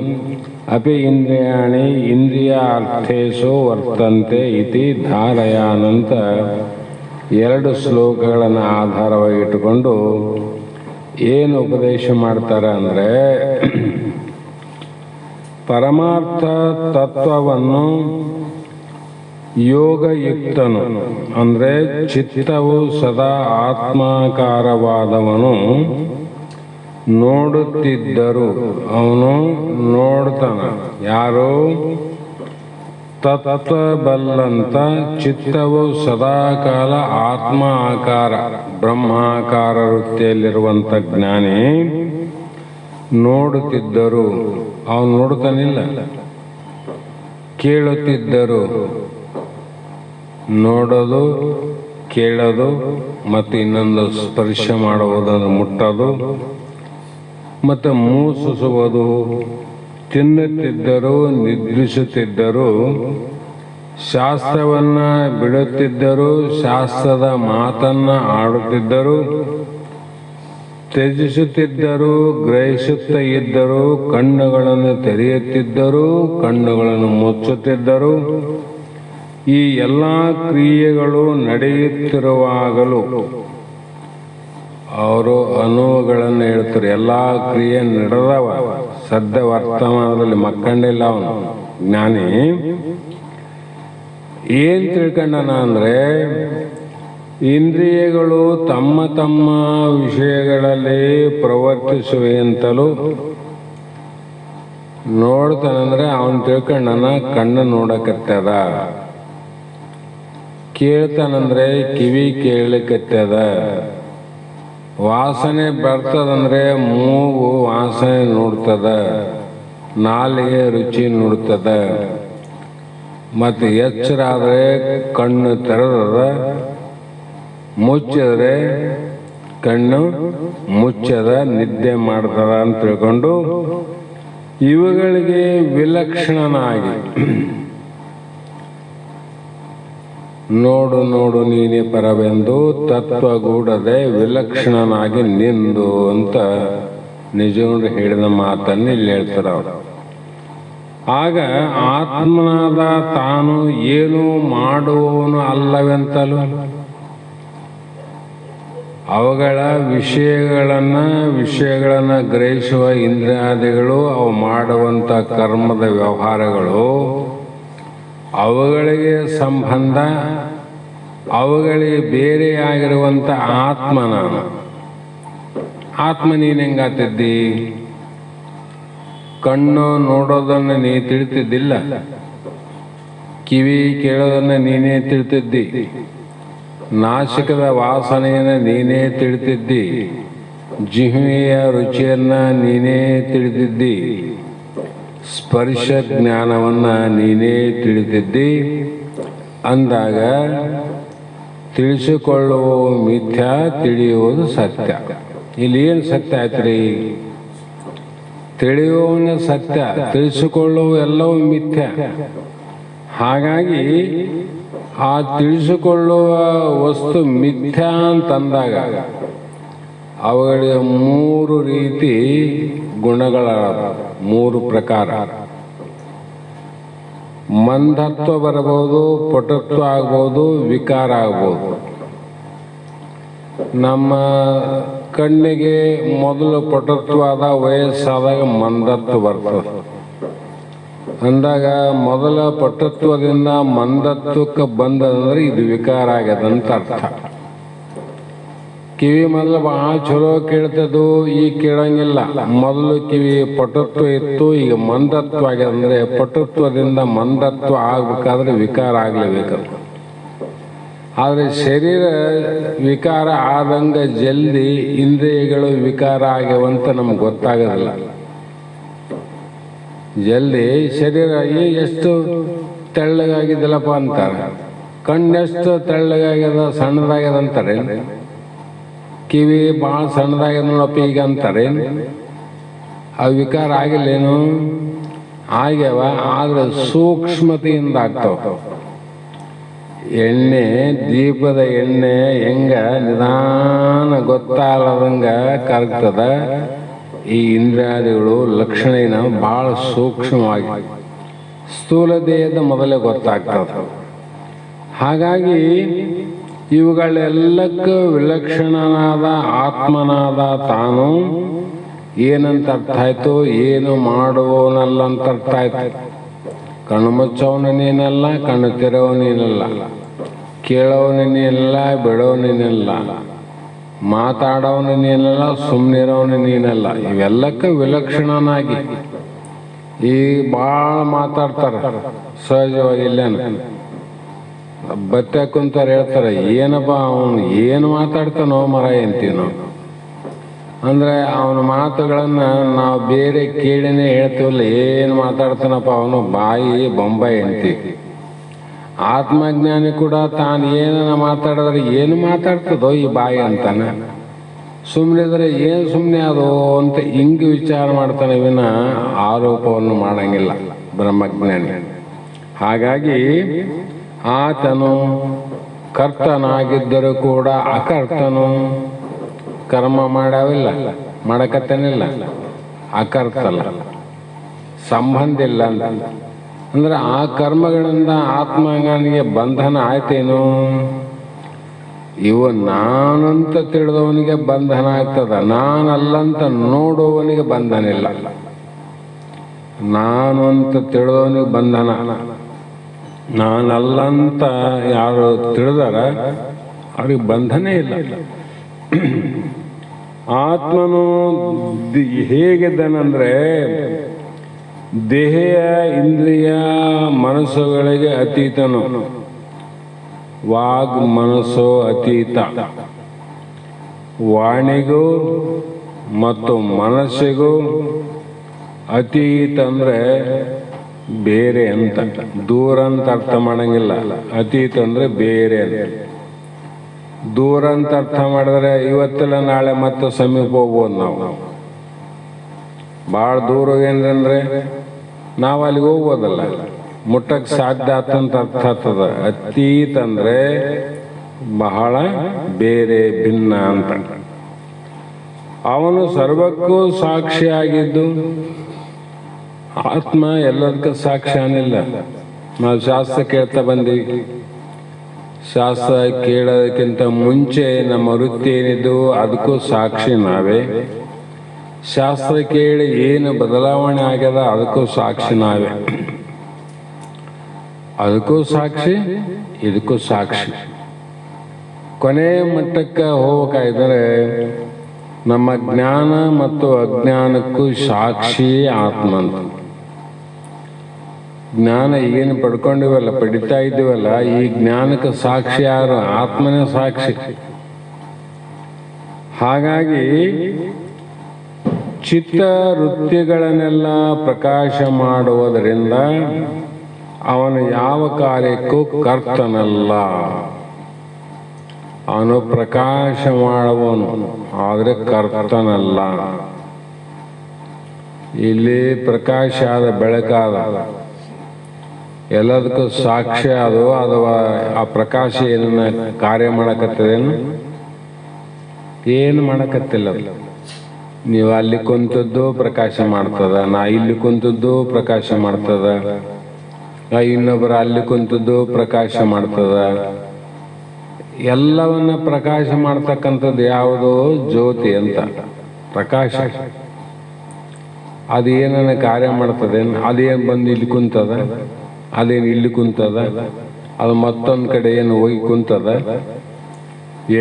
ಅಪಿ ಇಂದ್ರಿಯಾಣಿ ಇಂದ್ರಿಯಾರ್ಥೇಶು ವರ್ತಂತೆ ಇತಿ ಧಾರಯಾನಂತ 2 ಶ್ಲೋಕಗಳನ್ನು ಆಧಾರವಾಗಿ ಇಟ್ಟುಕೊಂಡು ಏನು ಉಪದೇಶ ಮಾಡ್ತಾರೆ ಅಂದರೆ, ಪರಮಾರ್ಥ ತತ್ವವನ್ನು ಯೋಗಯುಕ್ತನು ಅಂದರೆ ಚಿತ್ತವು ಸದಾ ಆತ್ಮಾಕಾರವಾದವನು ನೋಡುತ್ತಿದ್ದರು ಅವನು ನೋಡ್ತಾನ. ಯಾರು? ತತ್ವಬಲ್ಲಂತ ಚಿತ್ತವು ಸದಾಕಾಲ ಆತ್ಮ ಆಕಾರ ಬ್ರಹ್ಮಾಕಾರ ವೃತ್ತಿಯಲ್ಲಿರುವಂಥ ಜ್ಞಾನಿ ನೋಡುತ್ತಿದ್ದರು. ಅವನು ನೋಡ್ತಾನಿಲ್ಲ. ಕೇಳುತ್ತಿದ್ದರು. ನೋಡೋದು, ಕೇಳೋದು ಮತ್ತು ಇನ್ನೊಂದು ಸ್ಪರ್ಶ ಮಾಡುವುದನ್ನು ಮುಟ್ಟೋದು ಮತ್ತು ಮೂಸುವುದು. ತಿನ್ನುತ್ತಿದ್ದರು, ನಿದ್ರಿಸುತ್ತಿದ್ದರು, ಶಾಸ್ತ್ರವನ್ನು ಬಿಡುತ್ತಿದ್ದರು, ಶಾಸ್ತ್ರದ ಮಾತನ್ನು ಆಡುತ್ತಿದ್ದರು, ತ್ಯಜಿಸುತ್ತಿದ್ದರು, ಗ್ರಹಿಸುತ್ತ ಇದ್ದರು, ಕಣ್ಣುಗಳನ್ನು ತೆರೆಯುತ್ತಿದ್ದರು, ಕಣ್ಣುಗಳನ್ನು ಮುಚ್ಚುತ್ತಿದ್ದರು. ಈ ಎಲ್ಲ ಕ್ರಿಯೆಗಳು ನಡೆಯುತ್ತಿರುವಾಗಲೂ ಅವರು ಅನುಗಳನ್ನು ಹೇಳ್ತಾರೆ. ಎಲ್ಲ ಕ್ರಿಯೆ ನಡೆದವ, ಸದ್ಯ ವರ್ತಮಾನದಲ್ಲಿ ಮಕ್ಕಂಡಿಲ್ಲ ಅವನು ಜ್ಞಾನಿ. ಏನ್ ತಿಳ್ಕೊಂಡನ ಅಂದ್ರೆ, ಇಂದ್ರಿಯಗಳು ತಮ್ಮ ತಮ್ಮ ವಿಷಯಗಳಲ್ಲಿ ಪ್ರವರ್ತಿಸುವಂತಲೂ ನೋಡ್ತಾನಂದ್ರೆ ಅವನು ತಿಳ್ಕೊಂಡನ ಕಣ್ಣು ನೋಡಕತ್ತದ, ಕೇಳ್ತಾನಂದ್ರೆ ಕಿವಿ ಕೇಳಲಿಕ್ಕತ್ತದ, ವಾಸನೆ ಬರ್ತದಂದ್ರೆ ಮೂಗು ವಾಸನೆ ನೋಡ್ತದ, ನಾಲಿಗೆ ರುಚಿ ನೋಡ್ತದ, ಮತ್ತು ಎಚ್ಚರ ಆದರೆ ಕಣ್ಣು ತೆರೆದದ, ಮುಚ್ಚಿದ್ರೆ ಕಣ್ಣು ಮುಚ್ಚದ, ನಿದ್ದೆ ಮಾಡ್ತದ ಅಂತ ತಿಳ್ಕೊಂಡು ಇವುಗಳಿಗೆ ವಿಲಕ್ಷಣನಾಗಿ ನೋಡು ನೋಡು ನೀನೇ ಪರವೆಂದು ತತ್ವಗೂಡದೆ ವಿಲಕ್ಷಣನಾಗಿ ನಿಂದು ಅಂತ ನಿಜಗೊಂಡು ಹೇಳಿದ ಮಾತನ್ನು ಇಲ್ಲಿ ಹೇಳ್ತಾರೆ ಅವರು. ಆಗ ಆತ್ಮನಾದ ತಾನು ಏನು ಮಾಡುವವನು ಅಲ್ಲವೆಂತಲೂ ಅವುಗಳ ವಿಷಯಗಳನ್ನು ಗ್ರಹಿಸುವ ಇಂದ್ರಿಯಾದಿಗಳು ಅವು ಮಾಡುವಂಥ ಕರ್ಮದ ವ್ಯವಹಾರಗಳು ಅವುಗಳಿಗೆ ಸಂಬಂಧ, ಅವುಗಳಿಗೆ ಬೇರೆಯಾಗಿರುವಂಥ ಆತ್ಮ ನಾನು. ಆತ್ಮ ನೀನು ಹೆಂಗಾತಿದ್ದಿ? ಕಣ್ಣು ನೋಡೋದನ್ನು ನೀ ತಿಳಿತಿದ್ದಿಲ್ಲ, ಕಿವಿ ಕೇಳೋದನ್ನು ನೀನೇ ತಿಳಿತಿದ್ದಿ, ನಾಸಿಕದ ವಾಸನೆಯನ್ನು ನೀನೇ ತಿಳಿತಿದ್ದಿ, ಜಿಹ್ವೆಯ ರುಚಿಯನ್ನು ನೀನೇ ತಿಳಿದಿದ್ದಿ, ಸ್ಪರ್ಶ ಜ್ಞಾನವನ್ನು ನೀನೇ ತಿಳಿದಿದ್ದಿ. ಅಂದಾಗ ತಿಳಿಸಿಕೊಳ್ಳುವ ಮಿಥ್ಯ, ತಿಳಿಯುವುದು ಸತ್ಯ. ಇಲ್ಲಿ ಏನು ಸತ್ಯ ಆಯ್ತು ರೀ? ತಿಳಿಯುವವನೇ ಸತ್ಯ, ತಿಳಿಸಿಕೊಳ್ಳುವ ಎಲ್ಲವೂ ಮಿಥ್ಯ. ಹಾಗಾಗಿ ಆ ತಿಳಿಸಿಕೊಳ್ಳುವ ವಸ್ತು ಮಿಥ್ಯಾ ಅಂತಂದಾಗ ಅವುಗಳಿಗೆ 3 ರೀತಿ ಗುಣಗಳ 3 ಪ್ರಕಾರ. ಮಂದತ್ವ ಬರಬಹುದು, ಪಟುತ್ವ ಆಗ್ಬೋದು, ವಿಕಾರ ಆಗ್ಬೋದು. ನಮ್ಮ ಕಣ್ಣಿಗೆ ಮೊದಲು ಪಟುತ್ವದ ವಯಸ್ಸಾದಾಗ ಮಂದತ್ವ ಬರ್ತದೆ. ಅಂದಾಗ ಮೊದಲ ಪಟುತ್ವದಿಂದ ಮಂದತ್ವಕ್ಕೆ ಬಂದಂದ್ರೆ ಇದು ವಿಕಾರ ಆಗ್ಯದಂತ ಅರ್ಥ. ಕಿವಿ ಮೊದಲು ಭಾಳ ಚಲೋ ಕೇಳ್ತದ್ದು, ಈಗ ಕೇಳಂಗಿಲ್ಲ. ಮೊದಲು ಕಿವಿ ಪಟುತ್ವ ಇತ್ತು, ಈಗ ಮಂದತ್ವ ಆಗ್ಯದಂದ್ರೆ ಪಟುತ್ವದಿಂದ ಮಂದತ್ವ ಆಗ್ಬೇಕಾದ್ರೆ ವಿಕಾರ ಆಗ್ಲೇಬೇಕು. ಆದರೆ ಶರೀರ ವಿಕಾರ ಆದಂಗ ಜಲ್ದಿ ಇಂದ್ರಿಯಗಳು ವಿಕಾರ ಆಗ್ಯವಂತ ನಮ್ಗೆ ಗೊತ್ತಾಗೋದಿಲ್ಲ. ಜಲ್ದಿ ಶರೀರ ಎಷ್ಟು ತೆಳ್ಳಗಾಗಿದ್ದಲ್ಲಪ್ಪ ಅಂತಾರೆ, ಕಣ್ಣೆಷ್ಟು ತೆಳ್ಳಗಾಗ್ಯದ ಸಣ್ಣದಾಗ್ಯದ ಅಂತಾರೆ, ಕಿವಿ ಭಾಳ ಸಣ್ಣದಾಗ್ಯದ ನೋಡಪ್ಪ ಈಗ ಅಂತಾರೆ. ಆ ವಿಕಾರ ಆಗಿಲ್ಲೇನು? ಆಗ್ಯಾವ, ಆದ್ರೆ ಸೂಕ್ಷ್ಮತೆಯಿಂದ ಆಗ್ತಾವ. ಎಣ್ಣೆ, ದೀಪದ ಎಣ್ಣೆ ಹೆಂಗ ನಿಧಾನ ಗೊತ್ತಾಗದಂಗ ಕರಗ್ತದ, ಈ ಇಂದ್ರಿಯಾದಿಗಳು ಲಕ್ಷಣ ಬಹಳ ಸೂಕ್ಷ್ಮವಾಗಿ ಸ್ಥೂಲ ದೇಹದ ಮೊದಲೇ ಗೊತ್ತಾಗ್ತದ. ಹಾಗಾಗಿ ಇವುಗಳೆಲ್ಲಕ್ಕೂ ವಿಲಕ್ಷಣನಾದ ಆತ್ಮನಾದ ತಾನು ಏನಂತ ಅರ್ಥ ಆಯ್ತು? ಏನು ಮಾಡುವವನಲ್ಲ ಅಂತ ಅರ್ಥ ಆಯ್ತು. ಕಣ್ಣು ಮುಚ್ಚವನು ನೀನಲ್ಲ, ಕಣ್ಣು ತೆರೆವನು ನೀನಲ್ಲ, ಕೇಳೋನು ನೀನಲ್ಲ, ಬಿಡೋನು ನೀನಲ್ಲ, ಮಾತಾಡೋನು ನೀನಲ್ಲ, ಸುಮ್ಮನಿರೋನು ನೀನಲ್ಲ. ಇವೆಲ್ಲಕ್ಕೂ ವಿಲಕ್ಷಣನಾಗಿ ಈ ಭಾಳ ಮಾತಾಡ್ತಾರೆ ಸಹಜವಾಗಿ. ಇಲ್ಲೇನು ಬತ್ತೆ ಕುಂತಾರೆ, ಹೇಳ್ತಾರೆ ಏನಪ್ಪ ಅವನು ಏನು ಮಾತಾಡ್ತಾನೋ ಮರ ಅಂತೀವಿ ನಾವು. ಅಂದರೆ ಅವನ ಮಾತುಗಳನ್ನು ನಾವು ಬೇರೆ ಕೇಳಿನೇ ಹೇಳ್ತೀವಲ್ಲ, ಏನು ಮಾತಾಡ್ತಾನಪ್ಪ ಅವನು, ಬಾಯಿ ಬೊಂಬಾಯಿ ಅಂತೀವಿ. ಆತ್ಮಜ್ಞಾನಿ ಕೂಡ ತಾನು ಏನನ್ನ ಮಾತಾಡಿದ್ರೆ ಏನು ಮಾತಾಡ್ತದೋ ಈ ಬಾಯಿ ಅಂತಾನೆ. ಸುಮ್ಮನಿದ್ರೆ ಏನು ಸುಮ್ಮನೆ ಅದು ಅಂತ ಹಿಂಗೆ ವಿಚಾರ ಮಾಡ್ತಾನೆ ವಿನ ಆರೋಪವನ್ನು ಮಾಡಂಗಿಲ್ಲ ಬ್ರಹ್ಮಜ್ಞಾನಿ. ಹಾಗಾಗಿ ಆತನು ಕರ್ತನಾಗಿದ್ದರೂ ಕೂಡ ಅಕರ್ತನು. ಕರ್ಮ ಮಾಡಾವಿಲ್ಲ, ಮಾಡಕತ್ತನಿಲ್ಲ, ಅಕರ್ತಲ್ಲ, ಸಂಬಂಧ ಇಲ್ಲ ಅಂತ ಅಂದ್ರೆ ಆ ಕರ್ಮಗಳಿಂದ ಆತ್ಮಜ್ಞಾನಿಗೆ ಬಂಧನ ಆಯ್ತೇನು? ಇವು ನಾನಂತ ತಿಳಿದವನಿಗೆ ಬಂಧನ ಆಗ್ತದ, ನಾನಲ್ಲಂತ ನೋಡುವವನಿಗೆ ಬಂಧನ ಇಲ್ಲ. ನಾನು ಅಂತ ತಿಳಿದವನಿಗೆ ಬಂಧನ, ನಾನಲ್ಲಂತ ಯಾರು ತಿಳಿದಾರ ಅವ್ರಿಗೆ ಬಂಧನೇ ಇಲ್ಲ. ಆತ್ಮನು ಹೇಗಿದ್ದಾನಂದ್ರೆ ದೇಹ, ಇಂದ್ರಿಯ, ಮನಸ್ಸುಗಳಿಗೆ ಅತೀತನು. ವಾಗ್ ಮನಸ್ಸು ಅತೀತ. ವಾಣಿಗೂ ಮತ್ತು ಮನಸ್ಸಿಗೂ ಅತೀತ ಅಂದ್ರೆ ಬೇರೆ ಅಂತ, ದೂರ ಅಂತ ಅರ್ಥ ಮಾಡಂಗಿಲ್ಲ. ಅತೀತ ಅಂದ್ರೆ ಬೇರೆ ಅಂತ. ದೂರ ಅಂತ ಅರ್ಥ ಮಾಡಿದ್ರೆ ಇವತ್ತೆಲ್ಲ ನಾಳೆ ಮತ್ತೆ ಸಮೀಪ ಹೋಗ್ಬೋದು ನಾವು. ಭಾಳ ದೂರ ಏನಂದ್ರೆ ನಾವು ಅಲ್ಲಿಗೆ ಹೋಗ್ಬೋದಲ್ಲ, ಮುಟ್ಟಕ್ಕೆ ಸಾಧ್ಯ ಆತಂತ ಅರ್ಥ ಆಗ್ತದ. ಅತೀತ ಅಂದ್ರೆ ಬಹಳ ಬೇರೆ, ಭಿನ್ನ ಅಂತ. ಅವನು ಸರ್ವಕ್ಕೂ ಸಾಕ್ಷಿಯಾಗಿದ್ದು, ಆತ್ಮ ಎಲ್ಲದಕ್ಕೂ ಸಾಕ್ಷಿ ಅನ್ನಿಲ್ಲ. ನಾವು ಶಾಸ್ತ್ರ ಕೇಳ್ತಾ ಬಂದೀವಿ. ಶಾಸ್ತ್ರ ಕೇಳೋದಕ್ಕಿಂತ ಮುಂಚೆ ನಮ್ಮ ವೃತ್ತಿ ಏನಿದ್ದು ಅದಕ್ಕೂ ಸಾಕ್ಷಿ ನಾವೇ. ಶಾಸ್ತ್ರ ಕೇಳಿ ಏನು ಬದಲಾವಣೆ ಆಗ್ಯದ ಅದಕ್ಕೂ ಸಾಕ್ಷಿ ನಾವೇ. ಅದಕ್ಕೂ ಸಾಕ್ಷಿ, ಇದಕ್ಕೂ ಸಾಕ್ಷಿ. ಕೊನೆ ಮಟ್ಟಕ್ಕೆ ಹೋಗ್ಬೇಕಾದ್ರೆ ನಮ್ಮ ಜ್ಞಾನ ಮತ್ತು ಅಜ್ಞಾನಕ್ಕೂ ಸಾಕ್ಷಿ ಆತ್ಮ ಅಂತ. ಜ್ಞಾನ ಏನು ಪಡ್ಕೊಂಡಿವಲ್ಲ, ಪಡಿತಾ ಇದ್ದೀವಲ್ಲ, ಈ ಜ್ಞಾನಕ್ಕೆ ಸಾಕ್ಷಿ ಯಾರು? ಆತ್ಮನೇ ಸಾಕ್ಷಿ. ಹಾಗಾಗಿ ಚಿತ್ತ ವೃತ್ತಿಗಳನ್ನೆಲ್ಲ ಪ್ರಕಾಶ ಮಾಡುವುದರಿಂದ ಅವನು ಯಾವ ಕಾರ್ಯಕ್ಕೂ ಕರ್ತನಲ್ಲ. ಅವನು ಪ್ರಕಾಶ ಮಾಡುವನು, ಆದರೆ ಕರ್ತನಲ್ಲ. ಇಲ್ಲಿ ಪ್ರಕಾಶ ಆದ ಬೆಳಕಾದ ಎಲ್ಲದಕ್ಕೂ ಸಾಕ್ಷ್ಯ ಅದು ಅಥವಾ ಆ ಪ್ರಕಾಶ ಏನನ್ನ ಕಾರ್ಯ ಮಾಡಕತ್ತದೇನು? ಏನು ಮಾಡಕತ್ತಿಲ್ಲ. ನೀವು ಅಲ್ಲಿ ಕುಂತದ್ದು ಪ್ರಕಾಶ ಮಾಡ್ತದ, ನಾ ಇಲ್ಲಿ ಕುಂತದ್ದು ಪ್ರಕಾಶ ಮಾಡ್ತದ, ಇನ್ನೊಬ್ಬರ ಅಲ್ಲಿ ಕುಂತದ್ದು ಪ್ರಕಾಶ ಮಾಡ್ತದ. ಎಲ್ಲವನ್ನ ಪ್ರಕಾಶ ಮಾಡ್ತಕ್ಕಂಥದ್ದು ಯಾವುದು? ಜ್ಯೋತಿ ಅಂತ ಪ್ರಕಾಶ. ಅದೇನನ್ನ ಕಾರ್ಯ ಮಾಡ್ತದೇನು? ಅದೇನು ಬಂದು ಇಲ್ಲಿ ಕುಂತದ, ಅದೇನು ಇಲ್ಲಿ ಕುಂತದ, ಅದು ಮತ್ತೊಂದು ಕಡೆ ಏನು ಹೋಗಿ ಕುಂತದ?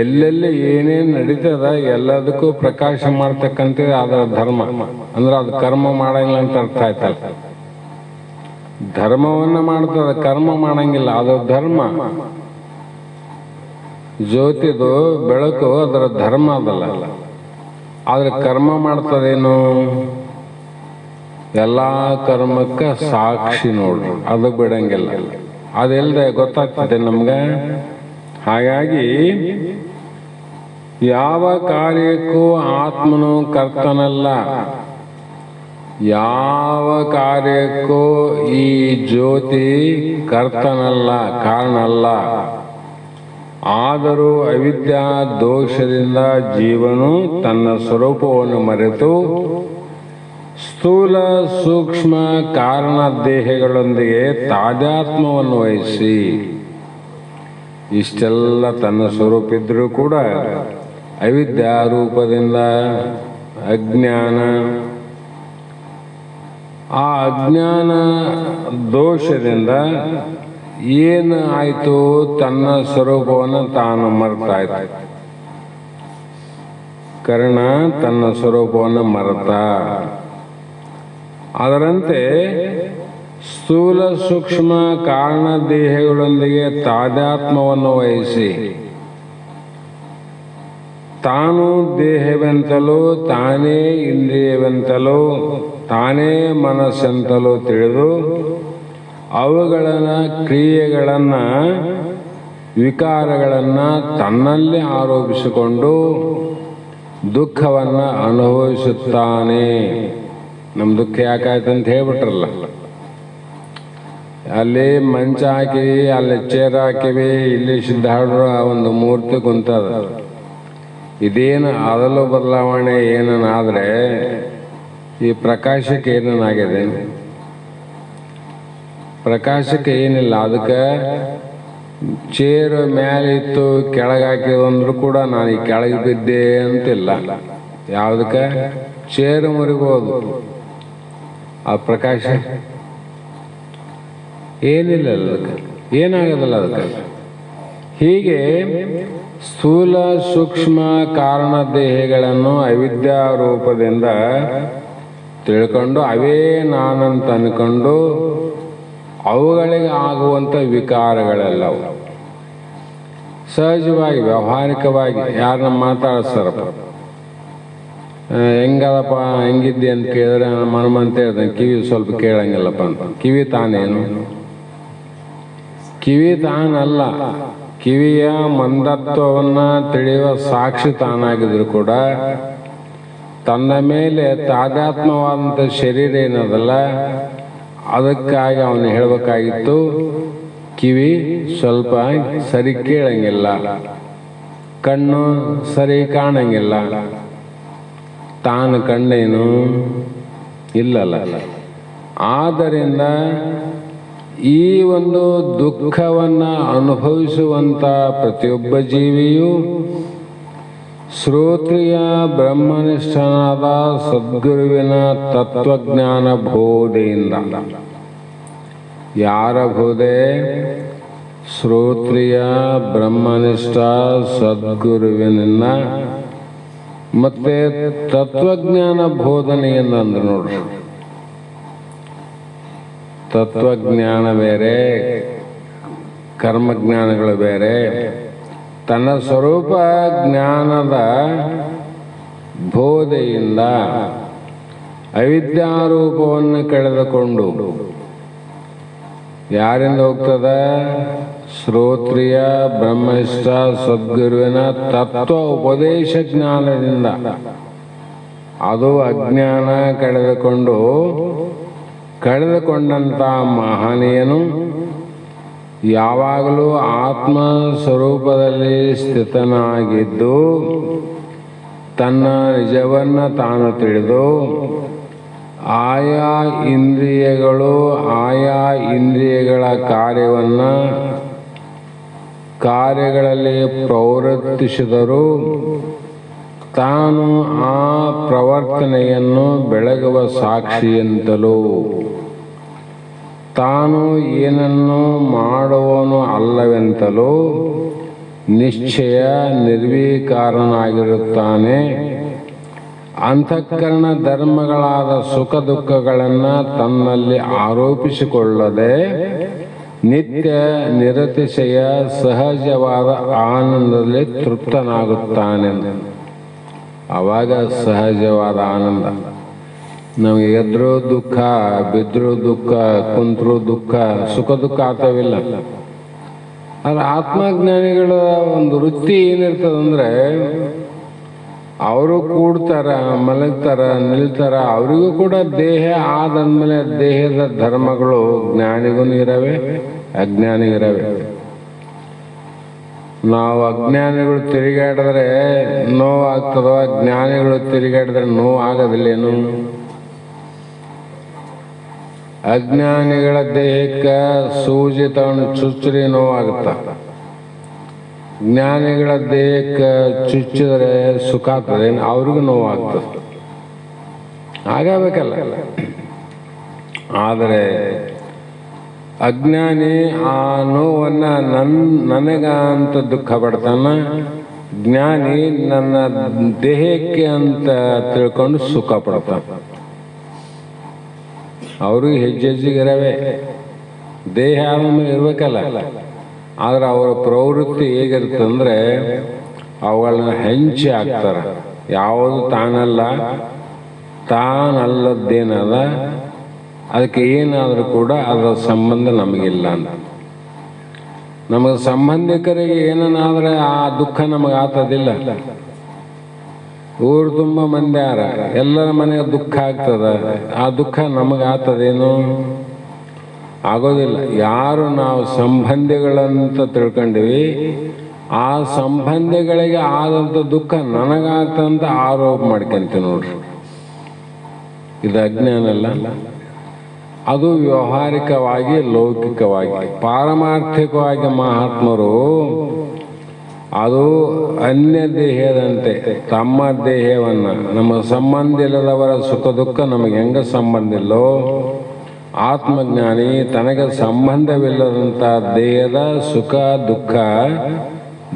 ಎಲ್ಲೆಲ್ಲಿ ಏನೇನು ನಡೀತದ ಎಲ್ಲದಕ್ಕೂ ಪ್ರಕಾಶ ಮಾಡ್ತಕ್ಕಂಥ ಅದರ ಧರ್ಮ. ಅಂದ್ರೆ ಅದು ಕರ್ಮ ಮಾಡಂಗಿಲ್ಲ ಅಂತ ಅರ್ಥ ಆಯ್ತಲ್ಲ. ಧರ್ಮವನ್ನ ಮಾಡ್ತದ, ಕರ್ಮ ಮಾಡಂಗಿಲ್ಲ, ಅದು ಧರ್ಮ. ಜ್ಯೋತಿದು ಬೆಳಕು ಅದರ ಧರ್ಮ ಅದಲ್ಲ. ಆದ್ರೆ ಕರ್ಮ ಮಾಡ್ತದೇನು? ಎಲ್ಲಾ ಕರ್ಮಕ್ಕ ಸಾಕ್ಷಿ ನೋಡ್ರಿ, ಅದು ಬಿಡಂಗಿಲ್ಲ. ಅದೆಲ್ಲದೆ ಗೊತ್ತಾಗ್ತದೆ ನಮ್ಗೆ. ಹಾಗಾಗಿ ಯಾವ ಕಾರ್ಯಕ್ಕೂ ಆತ್ಮನು ಕರ್ತನಲ್ಲ, ಯಾವ ಕಾರ್ಯಕ್ಕೂ ಈ ಜ್ಯೋತಿ ಕರ್ತನಲ್ಲ, ಕಾರಣ ಅಲ್ಲ. ಆದರೂ ಅವಿದ್ಯಾ ದೋಷದಿಂದ ಜೀವನು ತನ್ನ ಸ್ವರೂಪವನ್ನು ಮರೆತು ಸ್ಥೂಲ ಸೂಕ್ಷ್ಮ ಕಾರಣ ದೇಹಗಳೊಂದಿಗೆ ತಾದಾತ್ಮ್ಯವನ್ನು ವಹಿಸಿ, ಇಷ್ಟೆಲ್ಲ ತನ್ನ ಸ್ವರೂಪ ಇದ್ರೂ ಕೂಡ ಅವಿದ್ಯಾ ರೂಪದಿಂದ ಅಜ್ಞಾನ, ಆ ಅಜ್ಞಾನ ದೋಷದಿಂದ ಏನು ಆಯ್ತು? ತನ್ನ ಸ್ವರೂಪವನ್ನು ತಾನು ಮರೆತಾಯ್ತು. ಕರ್ಣ ತನ್ನ ಸ್ವರೂಪವನ್ನು ಮರೆತ. ಅದರಂತೆ ಸ್ಥೂಲ ಸೂಕ್ಷ್ಮ ಕಾರಣ ದೇಹಗಳೊಂದಿಗೆ ತಾದಾತ್ಮ್ಯವನ್ನು ವಹಿಸಿ ತಾನು ದೇಹವೆಂತಲೂ ತಾನೇ ಇಂದ್ರಿಯವೆಂತಲೂ ತಾನೇ ಮನಸ್ಸೆಂತಲೂ ತಿಳಿದು ಅವುಗಳನ್ನ ಕ್ರಿಯೆಗಳನ್ನ ವಿಕಾರಗಳನ್ನ ತನ್ನಲ್ಲಿ ಆರೋಪಿಸಿಕೊಂಡು ದುಃಖವನ್ನ ಅನುಭವಿಸುತ್ತಾನೆ. ನಮ್ಮ ದುಃಖ ಯಾಕಾಯ್ತು ಅಂತ ಹೇಳ್ಬಿಟ್ರಲ್ಲ. ಅಲ್ಲಿ ಮಂಚ ಹಾಕಿವಿ, ಅಲ್ಲಿ ಚೇರ್ ಹಾಕಿವಿ, ಇಲ್ಲಿ ಸಿದ್ಧಾರ್ಢರ ಒಂದು ಮೂರ್ತಿ ಕುಂತದ. ಇದೇನು ಅದಲು ಬದಲಾವಣೆ ಏನನ್ನಾದ್ರೆ ಈ ಪ್ರಕಾಶಕ್ಕೆ ಏನೇನಾಗಿದೆ? ಪ್ರಕಾಶಕ್ಕೆ ಏನಿಲ್ಲ. ಅದಕ್ಕೆ ಚೇರು ಮೇಲೆ ಇತ್ತು ಕೆಳಗೆ ಹಾಕಿದಂದ್ರೂ ಕೂಡ ನಾನು ಈ ಕೆಳಗೆ ಬಿದ್ದೆ ಅಂತಿಲ್ಲ. ಯಾವುದಕ್ಕೆ? ಚೇರು ಮುರಿಬೋದು, ಆ ಪ್ರಕಾಶ ಏನಿಲ್ಲ, ಅದಕ್ಕೆ ಏನಾಗೋದಿಲ್ಲ. ಅದಕ್ಕೆ ಹೀಗೆ ಸ್ಥೂಲ ಸೂಕ್ಷ್ಮ ಕಾರಣ ದೇಹಗಳನ್ನು ಅವಿದ್ಯಾ ರೂಪದಿಂದ ತಿಳ್ಕೊಂಡು ಅವೇ ನಾನಂತ ಅನ್ಕೊಂಡು ಅವುಗಳಿಗೆ ಆಗುವಂಥ ವಿಕಾರಗಳೆಲ್ಲವು ಸಹಜವಾಗಿ ವ್ಯಾವಹಾರಿಕವಾಗಿ ಯಾರನ್ನ ಮಾತಾಡ್ತಾರಪ್ಪ, ಹೆಂಗದಪ್ಪ ಹೆಂಗಿದ್ದೆ ಅಂತ ಕೇಳಿದ್ರೆ ನಮ್ಮ ಹನುಮಂತ ಹೇಳ್ತಾನೆ, ಕಿವಿ ಸ್ವಲ್ಪ ಕೇಳಂಗಿಲ್ಲಪ್ಪ ಅಂತ. ಕಿವಿ ತಾನೇನು? ಕಿವಿ ತಾನಲ್ಲ. ಕಿವಿಯ ಮಂದತ್ವವನ್ನ ತಿಳಿಯುವ ಸಾಕ್ಷಿ ತಾನಾಗಿದ್ರು ಕೂಡ ತನ್ನ ಮೇಲೆ ತಾದಾತ್ಮ್ಯವಾದಂಥ ಶರೀರ ಏನದಲ್ಲ, ಅದಕ್ಕಾಗಿ ಅವನು ಹೇಳಬೇಕಾಗಿತ್ತು ಕಿವಿ ಸ್ವಲ್ಪ ಸರಿ ಕೇಳಂಗಿಲ್ಲ, ಕಣ್ಣು ಸರಿ ಕಾಣಂಗಿಲ್ಲ. ತಾನು ಕಣ್ಣೇನು ಇಲ್ಲಲ್ಲ. ಆದ್ದರಿಂದ ಈ ಒಂದು ದುಃಖವನ್ನ ಅನುಭವಿಸುವಂತ ಪ್ರತಿಯೊಬ್ಬ ಜೀವಿಯು ಶ್ರೋತ್ರಿಯ ಬ್ರಹ್ಮನಿಷ್ಠನಾದ ಸದ್ಗುರುವಿನ ತತ್ವಜ್ಞಾನ ಬೋಧೆಯಿಂದ. ಯಾರ ಬೋಧೆ? ಶ್ರೋತ್ರಿಯ ಬ್ರಹ್ಮನಿಷ್ಠ ಸದ್ಗುರುವಿನ ಮತ್ತೆ ತತ್ವಜ್ಞಾನ ಬೋಧನೆಯಿಂದ ಅಂದ್ರೆ ನೋಡ್ರಿ, ತತ್ವಜ್ಞಾನ ಬೇರೆ, ಕರ್ಮಜ್ಞಾನಗಳು ಬೇರೆ. ತನ್ನ ಸ್ವರೂಪ ಜ್ಞಾನದ ಬೋಧೆಯಿಂದ ಅವಿದ್ಯಾರೂಪವನ್ನು ಕಳೆದುಕೊಂಡು ಯಾರಿಂದ ಹೋಗ್ತದ? ಶ್ರೋತ್ರಿಯ ಬ್ರಹ್ಮನಿಷ್ಠ ಸದ್ಗುರುವಿನ ತತ್ವ ಉಪದೇಶ ಜ್ಞಾನದಿಂದ ಅದು ಅಜ್ಞಾನ ಕಳೆದುಕೊಂಡಂಥ ಮಹನೀಯನು ಯಾವಾಗಲೂ ಆತ್ಮ ಸ್ವರೂಪದಲ್ಲಿ ಸ್ಥಿತನಾಗಿದ್ದು ತನ್ನ ನಿಜವನ್ನು ತಾನು ತಿಳಿದು ಆಯಾ ಇಂದ್ರಿಯಗಳ ಕಾರ್ಯಗಳಲ್ಲಿ ಪ್ರವರ್ತಿಸಿದರೂ ತಾನು ಆ ಪ್ರವರ್ತನೆಯನ್ನು ಬೆಳಗುವ ಸಾಕ್ಷಿಯಂತಲೂ ತಾನು ಏನನ್ನು ಮಾಡುವನು ಅಲ್ಲವೆಂತಲೂ ನಿಶ್ಚಯ ನಿರ್ವಿಕಾರನಾಗಿರುತ್ತಾನೆ. ಅಂತಃಕರಣ ಧರ್ಮಗಳಾದ ಸುಖ ದುಃಖಗಳನ್ನು ತನ್ನಲ್ಲಿ ಆರೋಪಿಸಿಕೊಳ್ಳದೆ ನಿತ್ಯ ನಿರತಿಶಯ ಸಹಜವಾದ ಆನಂದದಲ್ಲಿ ತೃಪ್ತನಾಗುತ್ತಾನೆ. ಆವಾಗ ಸಹಜವಾದ ಆನಂದ. ನಮಗೆ ಎದ್ರೂ ದುಃಖ, ಬಿದ್ರೂ ದುಃಖ, ಕುಂತ್ರೂ ದುಃಖ, ಸುಖ ದುಃಖ ಆಗ್ತಾವಿಲ್ಲ. ಆದರೆ ಆತ್ಮಜ್ಞಾನಿಗಳ ಒಂದು ವೃತ್ತಿ ಏನಿರ್ತದಂದ್ರೆ ಅವರು ಕೂಡ್ತಾರ, ಮಲಗ್ತಾರ, ನಿಲ್ತಾರ. ಅವರಿಗೂ ಕೂಡ ದೇಹ ಆದಂದ್ಮೇಲೆ ದೇಹದ ಧರ್ಮಗಳು ಜ್ಞಾನಿಗೂ ಇರವೆ, ಅಜ್ಞಾನಿಗೂ ಇರವೆ. ನಾವು ಅಜ್ಞಾನಿಗಳು ತಿರುಗಾಡಿದ್ರೆ ನೋವಾಗ್ತದೋ, ಜ್ಞಾನಿಗಳು ತಿರುಗಾಡಿದ್ರೆ ನೋವು ಆಗೋದಿಲ್ಲೇನು? ಅಜ್ಞಾನಿಗಳ ದೇಹಕ್ಕೆ ಸೂಜಿ ತಗೊಂಡು ಚುಚ್ಚರಿ ನೋವಾಗುತ್ತ, ಜ್ಞಾನಿಗಳ ದೇಹಕ್ಕೆ ಚುಚ್ಚಿದ್ರೆ ಸುಖ ಆಗ್ತದೆ, ಅವ್ರಿಗೂ ನೋವಾಗ್ತದೆ. ಆಗಬೇಕಲ್ಲ. ಆದರೆ ಅಜ್ಞಾನಿ ಆ ನೋವನ್ನು ನನಗ ಅಂತ ದುಃಖ ಪಡ್ತಾನ, ಜ್ಞಾನಿ ನನ್ನ ದೇಹಕ್ಕೆ ಅಂತ ತಿಳ್ಕೊಂಡು ಸುಖ ಪಡ್ತಾನ. ಅವ್ರಿಗೆ ಹೆಜ್ಜೆಜ್ಜಿಗಿರವೆ, ದೇಹ ಆದ್ಮೇಲೆ ಇರ್ಬೇಕಲ್ಲ. ಆದ್ರೆ ಅವರ ಪ್ರವೃತ್ತಿ ಹೇಗಿರ್ತಂದ್ರೆ ಅವುಗಳನ್ನ ಹಂಚಿ ಹಾಕ್ತಾರೆ. ಯಾವುದು ತಾನಲ್ಲದ್ದೇನದ, ಅದಕ್ಕೆ ಏನಾದರೂ ಕೂಡ ಅದರ ಸಂಬಂಧ ನಮಗಿಲ್ಲ ಅಂತ. ನಮಗೆ ಸಂಬಂಧಿಕರಿಗೆ ಏನನ್ನಾದ್ರೆ ಆ ದುಃಖ ನಮಗೆ ಆತದಿಲ್ಲ. ಊರು ತುಂಬ ಮಂದಿ ಯಾರ, ಎಲ್ಲರ ಮನೆಗೆ ದುಃಖ ಆಗ್ತದ, ಆ ದುಃಖ ನಮಗೆ ಆಗ್ತದೇನು? ಆಗೋದಿಲ್ಲ. ಯಾರು ನಾವು ಸಂಬಂಧಿಗಳಂತ ತಿಳ್ಕೊಂಡಿವಿ, ಆ ಸಂಬಂಧಿಗಳಿಗೆ ಆದಂಥ ದುಃಖ ನನಗಾಗ್ತಂತ ಆರೋಪ ಮಾಡ್ಕೊಂತೀವಿ ನೋಡ್ರಿ. ಇದು ಅಜ್ಞಾನ ಅಲ್ಲ, ಅದು ವ್ಯವಹಾರಿಕವಾಗಿ, ಲೌಕಿಕವಾಗಿ. ಪಾರಮಾರ್ಥಿಕವಾಗಿ ಮಹಾತ್ಮರು ಅದು ಅನ್ಯ ದೇಹದಂತೆ ತಮ್ಮ ದೇಹವನ್ನು, ನಮ್ಮ ಸಂಬಂಧ ಇಲ್ಲದವರ ಸುಖ ದುಃಖ ನಮಗೆ ಹೆಂಗ ಸಂಬಂಧ ಇಲ್ಲೋ, ಆತ್ಮಜ್ಞಾನಿ ತನಗೆ ಸಂಬಂಧವಿಲ್ಲದಂಥ ದೇಹದ ಸುಖ ದುಃಖ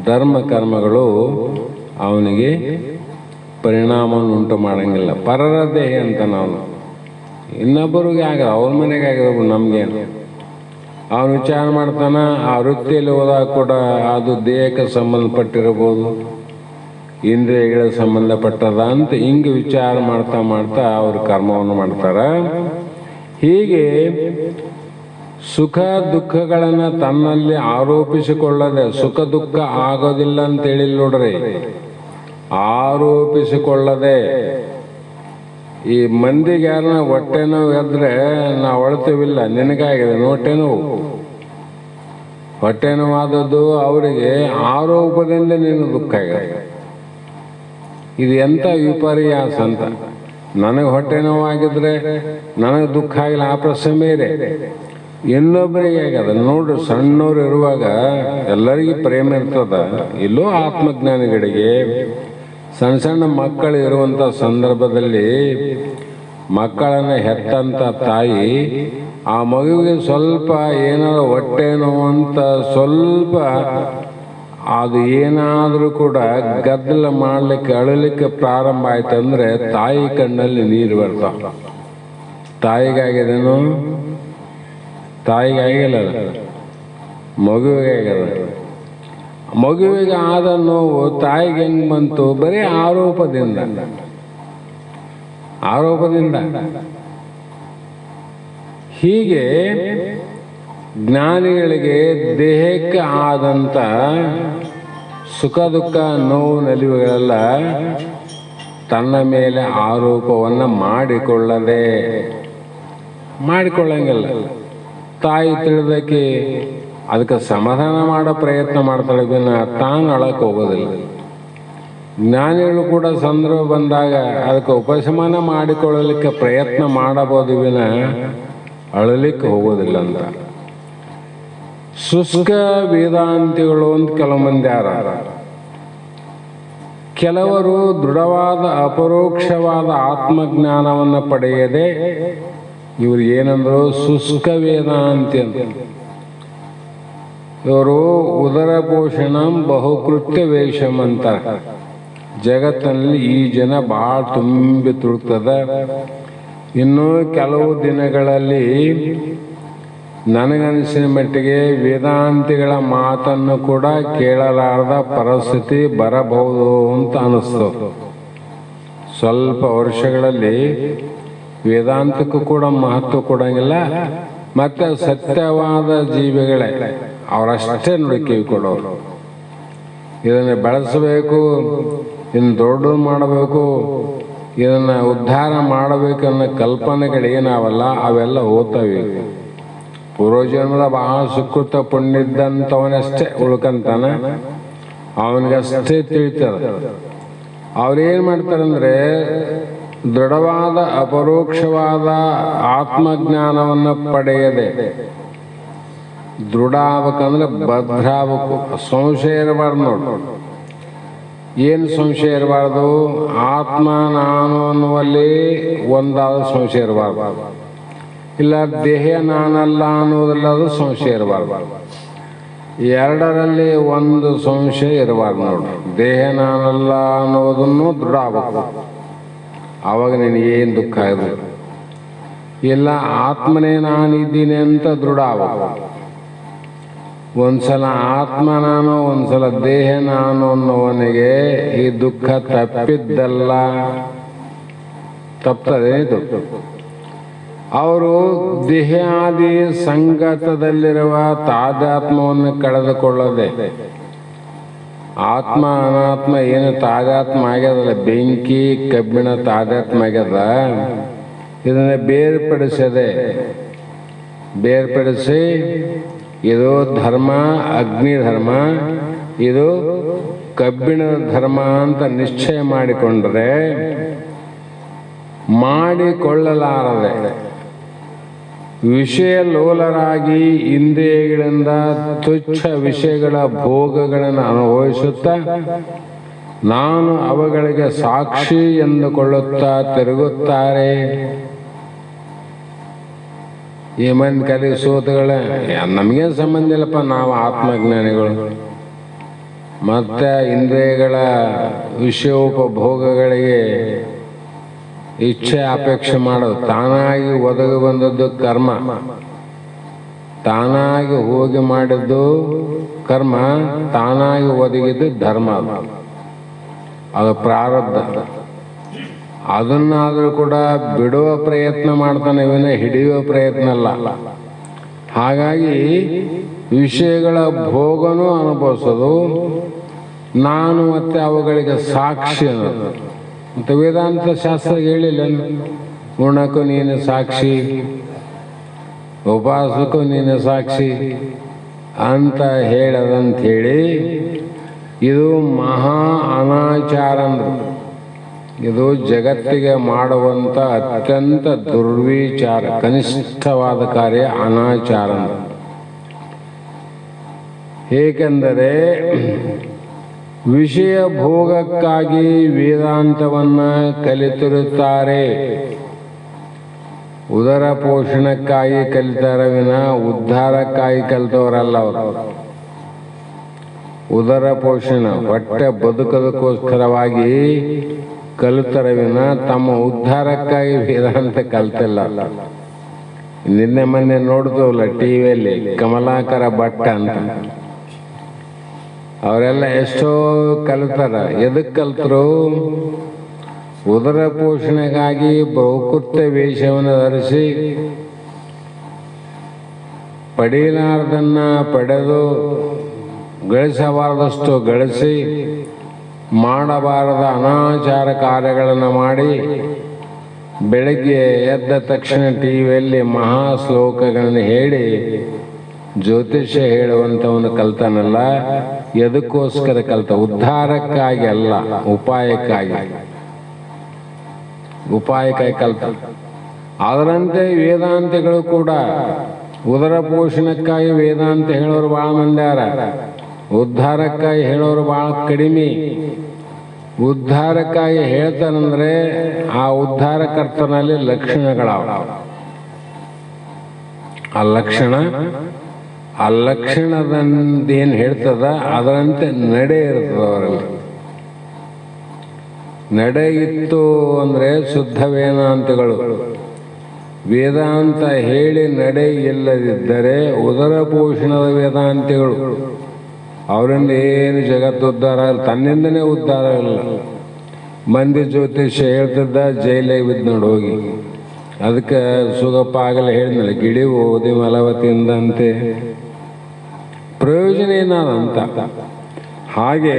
ಧರ್ಮ ಕರ್ಮಗಳು ಅವನಿಗೆ ಪರಿಣಾಮವನ್ನು ಉಂಟು ಮಾಡಂಗಿಲ್ಲ. ಪರರ ದೇಹ ಅಂತ ನಾವು ಇನ್ನೊಬ್ಬರಿಗೆ ಆಗದ, ಅವ್ರ ಮನೆಗೆ ಆಗಿದ್ರು ನಮಗೇನು. ಅವನು ವಿಚಾರ ಮಾಡ್ತಾನ, ಆ ವೃತ್ತಿಯಲ್ಲಿ ಹೋದಾಗ ಕೂಡ ಅದು ದೇಹಕ್ಕೆ ಸಂಬಂಧಪಟ್ಟಿರಬಹುದು, ಇಂದ್ರಿಯಗಳಿಗೆ ಸಂಬಂಧಪಟ್ಟದ ಅಂತ ಹಿಂಗೆ ವಿಚಾರ ಮಾಡ್ತಾ ಮಾಡ್ತಾ ಅವರು ಕರ್ಮವನ್ನು ಮಾಡ್ತಾರ. ಹೀಗೆ ಸುಖ ದುಃಖಗಳನ್ನು ತನ್ನಲ್ಲಿ ಆರೋಪಿಸಿಕೊಳ್ಳದೆ, ಸುಖ ದುಃಖ ಆಗೋದಿಲ್ಲ ಅಂತೇಳಿ ನೋಡ್ರಿ, ಆರೋಪಿಸಿಕೊಳ್ಳದೆ. ಈ ಮಂದಿಗೆ ಯಾರನ್ನ ಹೊಟ್ಟೆ ನೋವು ಎದ್ರೆ ನಾವು ಅಳ್ತೀವಿಲ್ಲ, ನಿನಗಾಗಿದೆ ಹೊಟ್ಟೆ ನೋವು. ಹೊಟ್ಟೆ ನೋವಾದದ್ದು ಅವರಿಗೆ ಆರೋಪದಿಂದ ನಿನ್ನ ದುಃಖ ಆಗಿದೆ. ಇದು ಎಂಥ ವಿಪರ್ಯಾಸ ಅಂತ. ನನಗೆ ಹೊಟ್ಟೆ ನೋವಾಗಿದ್ರೆ ನನಗೆ ದುಃಖ ಆಗಿಲ್ಲ, ಆ ಪ್ರಶ್ನೆ ಬೇರೆ. ಇನ್ನೊಬ್ಬರಿಗೆ ಆಗ್ಯದ ನೋಡ್ರಿ. ಸಣ್ಣವ್ರು ಇರುವಾಗ ಎಲ್ಲರಿಗೂ ಪ್ರೇಮ ಇರ್ತದ. ಇಲ್ಲೋ ಆತ್ಮಜ್ಞಾನಿಗಳಿಗೆ ಸಣ್ಣ ಸಣ್ಣ ಮಕ್ಕಳು ಇರುವಂಥ ಸಂದರ್ಭದಲ್ಲಿ ಮಕ್ಕಳನ್ನು ಹೆತ್ತಂಥ ತಾಯಿ ಆ ಮಗುವಿಗೆ ಸ್ವಲ್ಪ ಏನಾದ್ರು ಹೊಟ್ಟೆ ನೋವು ಅಂತ ಸ್ವಲ್ಪ ಅದು ಏನಾದರೂ ಕೂಡ ಗದ್ದಲ ಮಾಡಲಿಕ್ಕೆ, ಅಳಲಿಕ್ಕೆ ಪ್ರಾರಂಭ ಆಯ್ತಂದ್ರೆ ತಾಯಿ ಕಣ್ಣಲ್ಲಿ ನೀರು ಬರ್ತಾವ. ತಾಯಿಗಾಗಿದೇನು? ತಾಯಿಗಾಗಿಲ್ಲ, ಮಗುವಿಗೆ ಆಗ್ಯದ. ಮಗುವಿಗೆ ಆದ ನೋವು ತಾಯಿಗೆ ಹೆಂಗ್ ಬಂತು? ಬರೀ ಆರೋಪದಿಂದ. ಹೀಗೆ ಜ್ಞಾನಿಗಳಿಗೆ ದೇಹಕ್ಕೆ ಆದಂಥ ಸುಖ ದುಃಖ ನೋವು ನಲಿವುಗಳೆಲ್ಲ ತನ್ನ ಮೇಲೆ ಆರೋಪವನ್ನು ಮಾಡಿಕೊಳ್ಳಂಗಿಲ್ಲ. ತಾಯಿ ತಿಳಿದಕ್ಕೆ ಅದಕ್ಕೆ ಸಮಾಧಾನ ಮಾಡೋ ಪ್ರಯತ್ನ ಮಾಡ್ತಾಳೆ ವಿನ ತಾನು ಅಳಕ್ಕೆ ಹೋಗೋದಿಲ್ಲ. ಜ್ಞಾನಿಗಳು ಕೂಡ ಸಂದರ್ಭ ಬಂದಾಗ ಅದಕ್ಕೆ ಉಪಶಮನ ಮಾಡಿಕೊಳ್ಳಲಿಕ್ಕೆ ಪ್ರಯತ್ನ ಮಾಡಬಹುದು ವಿನ ಅಳಲಿಕ್ಕೆ ಹೋಗೋದಿಲ್ಲ ಅಂತ. ಶುಷ್ಕ ವೇದಾಂತಿಗಳು ಅಂತ ಕೆಲವು ಮಂದಿ ಯಾರ, ಕೆಲವರು ದೃಢವಾದ ಅಪರೋಕ್ಷವಾದ ಆತ್ಮಜ್ಞಾನವನ್ನು ಪಡೆಯದೆ ಇವರು ಏನಂದ್ರು ಶುಷ್ಕ ವೇದಾಂತಿ ಅಂತ. ಇವರು ಉದರ ಪೋಷಣ ಬಹುಕೃತ್ಯ ವೇಷಂ ಅಂತಾರೆ. ಜಗತ್ತಿನಲ್ಲಿ ಈ ಜನ ಬಹಳ ತುಂಬಿ ತುಳುಕ್ತದ. ಇನ್ನು ಕೆಲವು ದಿನಗಳಲ್ಲಿ ನನಗನಿಸಿದ ಮಟ್ಟಿಗೆ ವೇದಾಂತಿಗಳ ಮಾತನ್ನು ಕೂಡ ಕೇಳಲಾರದ ಪರಿಸ್ಥಿತಿ ಬರಬಹುದು ಅಂತ ಅನಿಸ್ತು. ಸ್ವಲ್ಪ ವರ್ಷಗಳಲ್ಲಿ ವೇದಾಂತಕ್ಕೂ ಕೂಡ ಮಹತ್ವ ಕೊಡಂಗಿಲ್ಲ, ಮತ್ತೆ ಸತ್ಯವಾದ ಜೀವಿಗಳೇ ಅವರಷ್ಟೇ ನುಡಿಕೆವಿ ಕೊಡೋರು. ಇದನ್ನು ಬೆಳೆಸಬೇಕು, ಇನ್ನು ದೊಡ್ಡದು ಮಾಡಬೇಕು, ಇದನ್ನು ಉದ್ಧಾರ ಮಾಡಬೇಕನ್ನೋ ಕಲ್ಪನೆಗಳೇನಾವಲ್ಲ ಅವೆಲ್ಲ ಹೋಗ್ತವೆ. ಪೂರ್ವಜನ್ಮದ ಬಹಳ ಸುಕೃತ ಪುಣ್ಯದಂಥವನಷ್ಟೇ ಉಳ್ಕಂತಾನ, ಅವನಿಗಷ್ಟೇ ತಿಳಿತಾರೆ. ಅವ್ರೇನು ಮಾಡ್ತಾರಂದ್ರೆ ದೃಢವಾದ ಅಪರೋಕ್ಷವಾದ ಆತ್ಮಜ್ಞಾನವನ್ನು ಪಡೆಯದೆ, ದೃಢ ಆಗ್ಬೇಕಂದ್ರೆ ಭದ್ರ ಆಗ್ಬೇಕು, ಸಂಶಯ ಇರಬಾರ್ದು. ನೋಡು, ಏನು ಸಂಶಯ ಇರಬಾರ್ದು? ಆತ್ಮ ನಾನು ಅನ್ನುವಲ್ಲಿ ಒಂದಾದ ಸಂಶಯ ಇರಬಾರ್ದು, ಇಲ್ಲ ದೇಹ ನಾನಲ್ಲ ಅನ್ನೋದಲ್ಲದು ಸಂಶಯ ಇರಬಾರ್ದು. ಎರಡರಲ್ಲಿ ಒಂದು ಸಂಶಯ ಇರಬಾರ್ದು. ನೋಡು, ದೇಹ ನಾನಲ್ಲ ಅನ್ನೋದನ್ನು ದೃಢ ಆಗ್ಬೇಕು, ಆವಾಗ ನಿನಗೇನು ದುಃಖ ಆಗೋದು. ಇಲ್ಲ ಆತ್ಮನೇ ನಾನಿದ್ದೀನಿ ಅಂತ ದೃಢ ಆಗ್ಬೇಕು. ಒಂದ್ಸಲ ಆತ್ಮ ನಾನು, ಒಂದ್ಸಲ ದೇಹ ನಾನು ಅನ್ನೋವನಿಗೆ ಈ ದುಃಖ ತಪ್ಪಿದ್ದಲ್ಲ, ತಪ್ಪದೆ ಇದು. ಅವರು ದೇಹಾದಿ ಸಂಗತದಲ್ಲಿರುವ ತಾದಾತ್ಮವನ್ನು ಕಳೆದುಕೊಳ್ಳದೆ, ಆತ್ಮ ಅನಾತ್ಮ ಏನು ತಾದಾತ್ಮ ಆಗ್ಯದಲ್ಲ, ಬೆಂಕಿ ಕಬ್ಬಿಣ ತಾದಾತ್ಮ ಆಗ್ಯದ, ಇದನ್ನು ಬೇರ್ಪಡಿಸಿ ಇದು ಧರ್ಮ ಅಗ್ನಿ ಧರ್ಮ, ಇದು ಕಬ್ಬಿಣದ ಧರ್ಮ ಅಂತ ನಿಶ್ಚಯ ಮಾಡಿಕೊಂಡ್ರೆ, ಮಾಡಿಕೊಳ್ಳಲಾರದೆ ವಿಷಯ ಲೋಲರಾಗಿ ಇಂದ್ರಿಯಗಳಿಂದ ತುಚ್ಛ ವಿಷಯಗಳ ಭೋಗಗಳನ್ನು ಅನುಭವಿಸುತ್ತಾ ನಾನು ಅವುಗಳಿಗೆ ಸಾಕ್ಷಿ ಎಂದುಕೊಳ್ಳುತ್ತಾ ತಿರುಗುತ್ತಾರೆ. ಈ ಮಂದಿ ಕಲಿ ಸೋತುಗಳ ನಮಗೇನು ಸಂಬಂಧ ಇಲ್ಲಪ್ಪ, ನಾವು ಆತ್ಮಜ್ಞಾನಿಗಳು. ಮತ್ತೆ ಇಂದ್ರಿಯಗಳ ವಿಷಯೋಪಭೋಗಗಳಿಗೆ ಇಚ್ಛೆ ಅಪೇಕ್ಷೆ ಮಾಡೋದು ತಾನಾಗಿ ಒದಗಿ ಬಂದದ್ದು ಕರ್ಮ, ತಾನಾಗಿ ಹೋಗಿ ಮಾಡಿದ್ದು ಕರ್ಮ, ತಾನಾಗಿ ಒದಗಿದ್ದು ಧರ್ಮ. ಅದು ಪ್ರಾರಬ್ಧ. ಅದನ್ನಾದರೂ ಕೂಡ ಬಿಡುವ ಪ್ರಯತ್ನ ಮಾಡ್ತಾನೆ, ಇವನೇ ಹಿಡಿಯುವ ಪ್ರಯತ್ನ ಅಲ್ಲ. ಹಾಗಾಗಿ ವಿಷಯಗಳ ಭೋಗನೂ ಅನುಭವಿಸೋದು, ನಾನು ಮತ್ತೆ ಅವುಗಳಿಗೆ ಸಾಕ್ಷಿ ಅನ್ನೋದು. ಮತ್ತು ವೇದಾಂತ ಶಾಸ್ತ್ರ ಹೇಳಿಲ್ಲ, ಗುಣಕ್ಕೂ ನೀನು ಸಾಕ್ಷಿ, ಉಪಾಸಕ್ಕೂ ನೀನು ಸಾಕ್ಷಿ ಅಂತ ಹೇಳದಂಥೇಳಿ ಇದು ಮಹಾ ಅನಾಚಾರ ಅಂದ್ರು. ಇದು ಜಗತ್ತಿಗೆ ಮಾಡುವಂಥ ಅತ್ಯಂತ ದುರ್ವಿಚಾರ, ಕನಿಷ್ಠವಾದ ಕಾರ್ಯ ಅನಾಚಾರ. ಏಕೆಂದರೆ ವಿಷಯ ಭೋಗಕ್ಕಾಗಿ ವೇದಾಂತವನ್ನು ಕಲಿತಿರುತ್ತಾರೆ, ಉದರ ಪೋಷಣಕ್ಕಾಗಿ ಕಲಿತಾರ ವಿನ ಉದ್ಧಾರಕ್ಕಾಗಿ ಕಲಿತವರಲ್ಲ ಅವರು. ಉದರ ಪೋಷಣ ಹೊಟ್ಟೆ ಬದುಕೋದಕ್ಕೋಸ್ಕರವಾಗಿ ಕಲಿತರ ವಿನ ತಮ್ಮ ಉದ್ಧಾರಕ್ಕಾಗಿ ವೇದಾಂತ ಕಲಿತಿಲ್ಲ. ನಿನ್ನೆ ಮೊನ್ನೆ ನೋಡ್ತವಲ್ಲ ಟಿವಿಯಲ್ಲಿ ಕಮಲಾಕರ ಭಟ್ಟ ಅಂತ, ಅವರೆಲ್ಲ ಎಷ್ಟೋ ಕಲಿತಾರ. ಎದಕ್ಕೆ ಕಲ್ತರು? ಉದರ ಪೋಷಣೆಗಾಗಿ ಬಹುಕೃತ್ಯ ವೇಷವನ್ನು ಧರಿಸಿ ಪಡೆಯಲಾರದನ್ನ ಪಡೆದು ಗಳಿಸಬಾರದಷ್ಟು ಗಳಿಸಿ ಮಾಡಬಾರದ ಅನಾಚಾರ ಕಾರ್ಯಗಳನ್ನು ಮಾಡಿ ಬೆಳಗ್ಗೆ ಎದ್ದ ತಕ್ಷಣ ಟಿವಿಯಲ್ಲಿ ಮಹಾ ಶ್ಲೋಕಗಳನ್ನು ಹೇಳಿ ಜ್ಯೋತಿಷ್ಯ ಹೇಳುವಂಥವನು ಕಲ್ತಾನಲ್ಲ, ಎದಕ್ಕೋಸ್ಕರ ಕಲ್ತ? ಉದ್ಧಾರಕ್ಕಾಗಿ ಅಲ್ಲ, ಉಪಾಯಕ್ಕಾಗಿ ಕಲ್ತ. ಅದರಂತೆ ವೇದಾಂತಿಗಳು ಕೂಡ ಉದರ ಪೋಷಣಕ್ಕಾಗಿ ವೇದಾಂತ ಹೇಳೋರು ಭಾಳ ಮಂದ್ಯಾರ, ಉದ್ಧಾರಕ್ಕಾಗಿ ಹೇಳೋರು ಭಾಳ ಕಡಿಮೆ. ಉದ್ಧಾರಕ್ಕಾಗಿ ಹೇಳ್ತಾನಂದ್ರೆ ಆ ಉದ್ಧಾರಕರ್ತನಲ್ಲಿ ಲಕ್ಷಣಗಳಾವ. ಆ ಲಕ್ಷಣದಂದೇನು ಹೇಳ್ತದ ಅದರಂತೆ ನಡೆ ಇರ್ತದ ಅವರಲ್ಲಿ. ನಡೆ ಇತ್ತು ಅಂದರೆ ಶುದ್ಧ ವೇದಾಂತಗಳು. ವೇದಾಂತ ಹೇಳಿ ನಡೆ ಇಲ್ಲದಿದ್ದರೆ ಉದರ ಪೋಷಣದ ವೇದಾಂತಿಗಳು, ಅವರಿಂದ ಏನು ಜಗತ್ತು ಉದ್ಧಾರ ಇಲ್ಲ, ತನ್ನಿಂದನೇ ಉದ್ಧಾರ ಇಲ್ಲ. ಮಂದಿ ಜ್ಯೋತಿಷ್ಯ ಹೇಳ್ತಿದ್ದ ಜೈಲಿಗೆ ಬಿದ್ದು ನೋಡಿ ಹೋಗಿ. ಅದಕ್ಕೆ ಸುಗಪ್ಪ ಆಗಲೇ ಹೇಳಿದ್ನಲ್ಲ, ಗಿಳಿ ಓದಿ ಮಲವತಿಂದಂತೆ, ಪ್ರಯೋಜನ ಏನಾದಂತ. ಹಾಗೆ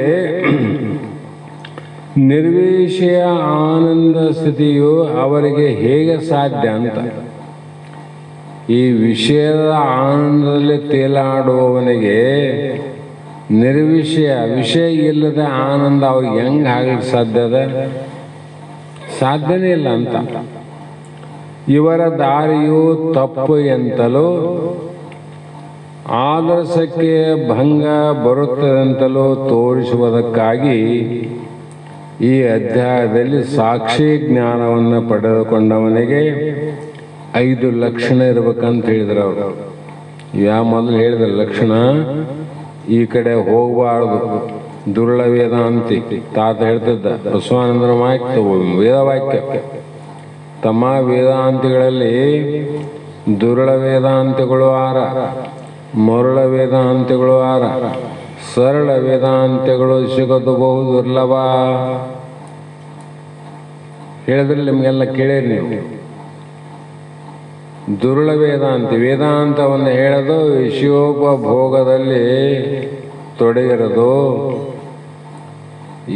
ನಿರ್ವಿಷಯ ಆನಂದ ಸ್ಥಿತಿಯು ಅವರಿಗೆ ಹೇಗೆ ಸಾಧ್ಯ ಅಂತ. ಈ ವಿಷಯದ ಆನಂದದಲ್ಲಿ ತೇಲಾಡುವವನಿಗೆ ವಿಷಯ ಇಲ್ಲದ ಆನಂದ ಅವ್ರಿಗೆ ಹೆಂಗೆ ಆಗ್ಲಿಕ್ಕೆ ಸಾಧ್ಯನೇ ಇಲ್ಲ ಅಂತ. ಇವರ ದಾರಿಯು ತಪ್ಪು ಎಂತಲೂ ಆದರ್ಶಕ್ಕೆ ಭಂಗ ಬರುತ್ತದಂತಲೂ ತೋರಿಸುವುದಕ್ಕಾಗಿ ಈ ಅಧ್ಯಾಯದಲ್ಲಿ ಸಾಕ್ಷಿ ಜ್ಞಾನವನ್ನು ಪಡೆದುಕೊಂಡವನಿಗೆ 5 ಲಕ್ಷಣ ಇರ್ಬೇಕಂತ ಹೇಳಿದ್ರು ಅವರು. ಯಾವ ಮೊದಲು ಹೇಳಿದ ಲಕ್ಷಣ, ಈ ಕಡೆ ಹೋಗಬಾರ್ದು, ದುರ್ಳ ವೇದಾಂತಿ ತಾತ ಹೇಳ್ತಿದ್ದ, ಬಸವಾನಂದರ ವೇದವಾಕ್ಯ. ತಮ್ಮ ವೇದಾಂತಿಗಳಲ್ಲಿ ದುರ್ಳ ವೇದಾಂತಿಗಳು ಆರ, ಮರುಳ ವೇದಾಂತಿಗಳು ಆರ, ಸರಳ ವೇದಾಂತಿಗಳು ಸಿಗೋದು ಬಹು ದುರ್ಲಭ. ಹೇಳಿದ್ರೆ ನಿಮಗೆಲ್ಲ ಕೇಳಿರಿ ನೀವು. ದುರ್ಳ ವೇದಾಂತವನ್ನು ಹೇಳೋದು ವಿಷಯೋಪಭೋಗದಲ್ಲಿ ತೊಡಗಿರೋದು.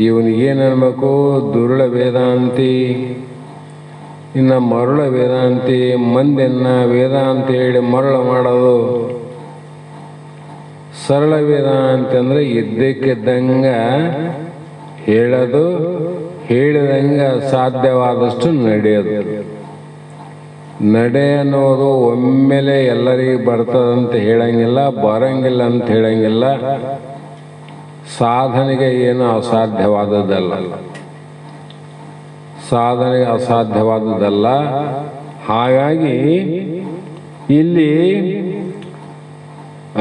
ಇವನಿಗೇನನ್ಬೇಕು? ದುರ್ಳ ವೇದಾಂತಿ. ಇನ್ನು ಮರುಳ ವೇದಾಂತಿ, ಮಂದಿನ ವೇದಾಂತ ಹೇಳಿ ಮರುಳ ಮಾಡೋದು. ಸರಳ ವೇದಾಂತಿ ಅಂದರೆ ಇದ್ದಕ್ಕಿದ್ದಂಗ ಹೇಳೋದು, ಹೇಳಿದಂಗ ಸಾಧ್ಯವಾದಷ್ಟು ನಡೆಯೋದು. ನಡೆ ಅನ್ನೋದು ಒಮ್ಮೆಲೆ ಎಲ್ಲರಿಗೂ ಬರ್ತದಂತ ಹೇಳಂಗಿಲ್ಲ, ಬರಂಗಿಲ್ಲ ಅಂತ ಹೇಳಂಗಿಲ್ಲ. ಸಾಧನೆಗೆ ಏನು ಅಸಾಧ್ಯವಾದದ್ದಲ್ಲ. ಹಾಗಾಗಿ ಇಲ್ಲಿ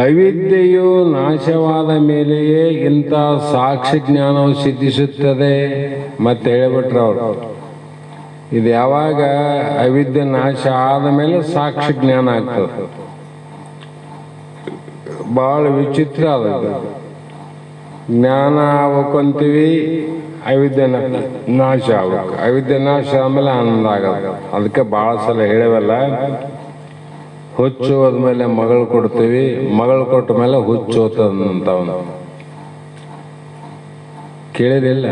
ಅವಿದ್ಯೆಯು ನಾಶವಾದ ಮೇಲೆಯೇ ಇಂಥ ಸಾಕ್ಷಿ ಜ್ಞಾನವು ಸಿದ್ಧಿಸುತ್ತದೆ ಮತ್ತೆ ಹೇಳಿಬಿಟ್ರು ಅವರು. ಇದು ಯಾವಾಗ ಅವಿದ್ಯೆ ನಾಶ ಆದ ಮೇಲೆ ಸಾಕ್ಷಿ ಜ್ಞಾನ ಆಗ್ತದೆ. ಬಹಳ ವಿಚಿತ್ರ ಅದ. ಜ್ಞಾನ ಆಗ್ಬೇಕಂತೀವಿ, ಅವಿದ್ಯೆ ನಾಶ ಆಗ್ಬೇಕು. ಅವಿದ್ಯೆ ನಾಶ ಆದ್ಮೇಲೆ ಆನಂದ ಆಗಲ್ಲ. ಅದಕ್ಕೆ ಭಾಳ ಸಲ ಹೇಳವಲ್ಲ, ಹುಚ್ಚು ಹೋದ್ಮೇಲೆ ಮಗಳು ಕೊಡ್ತೀವಿ, ಮಗಳು ಕೊಟ್ಟ ಮೇಲೆ ಹುಚ್ಚು ಹೋತಂತವನು. ಕೇಳಿದಿಲ್ಲ?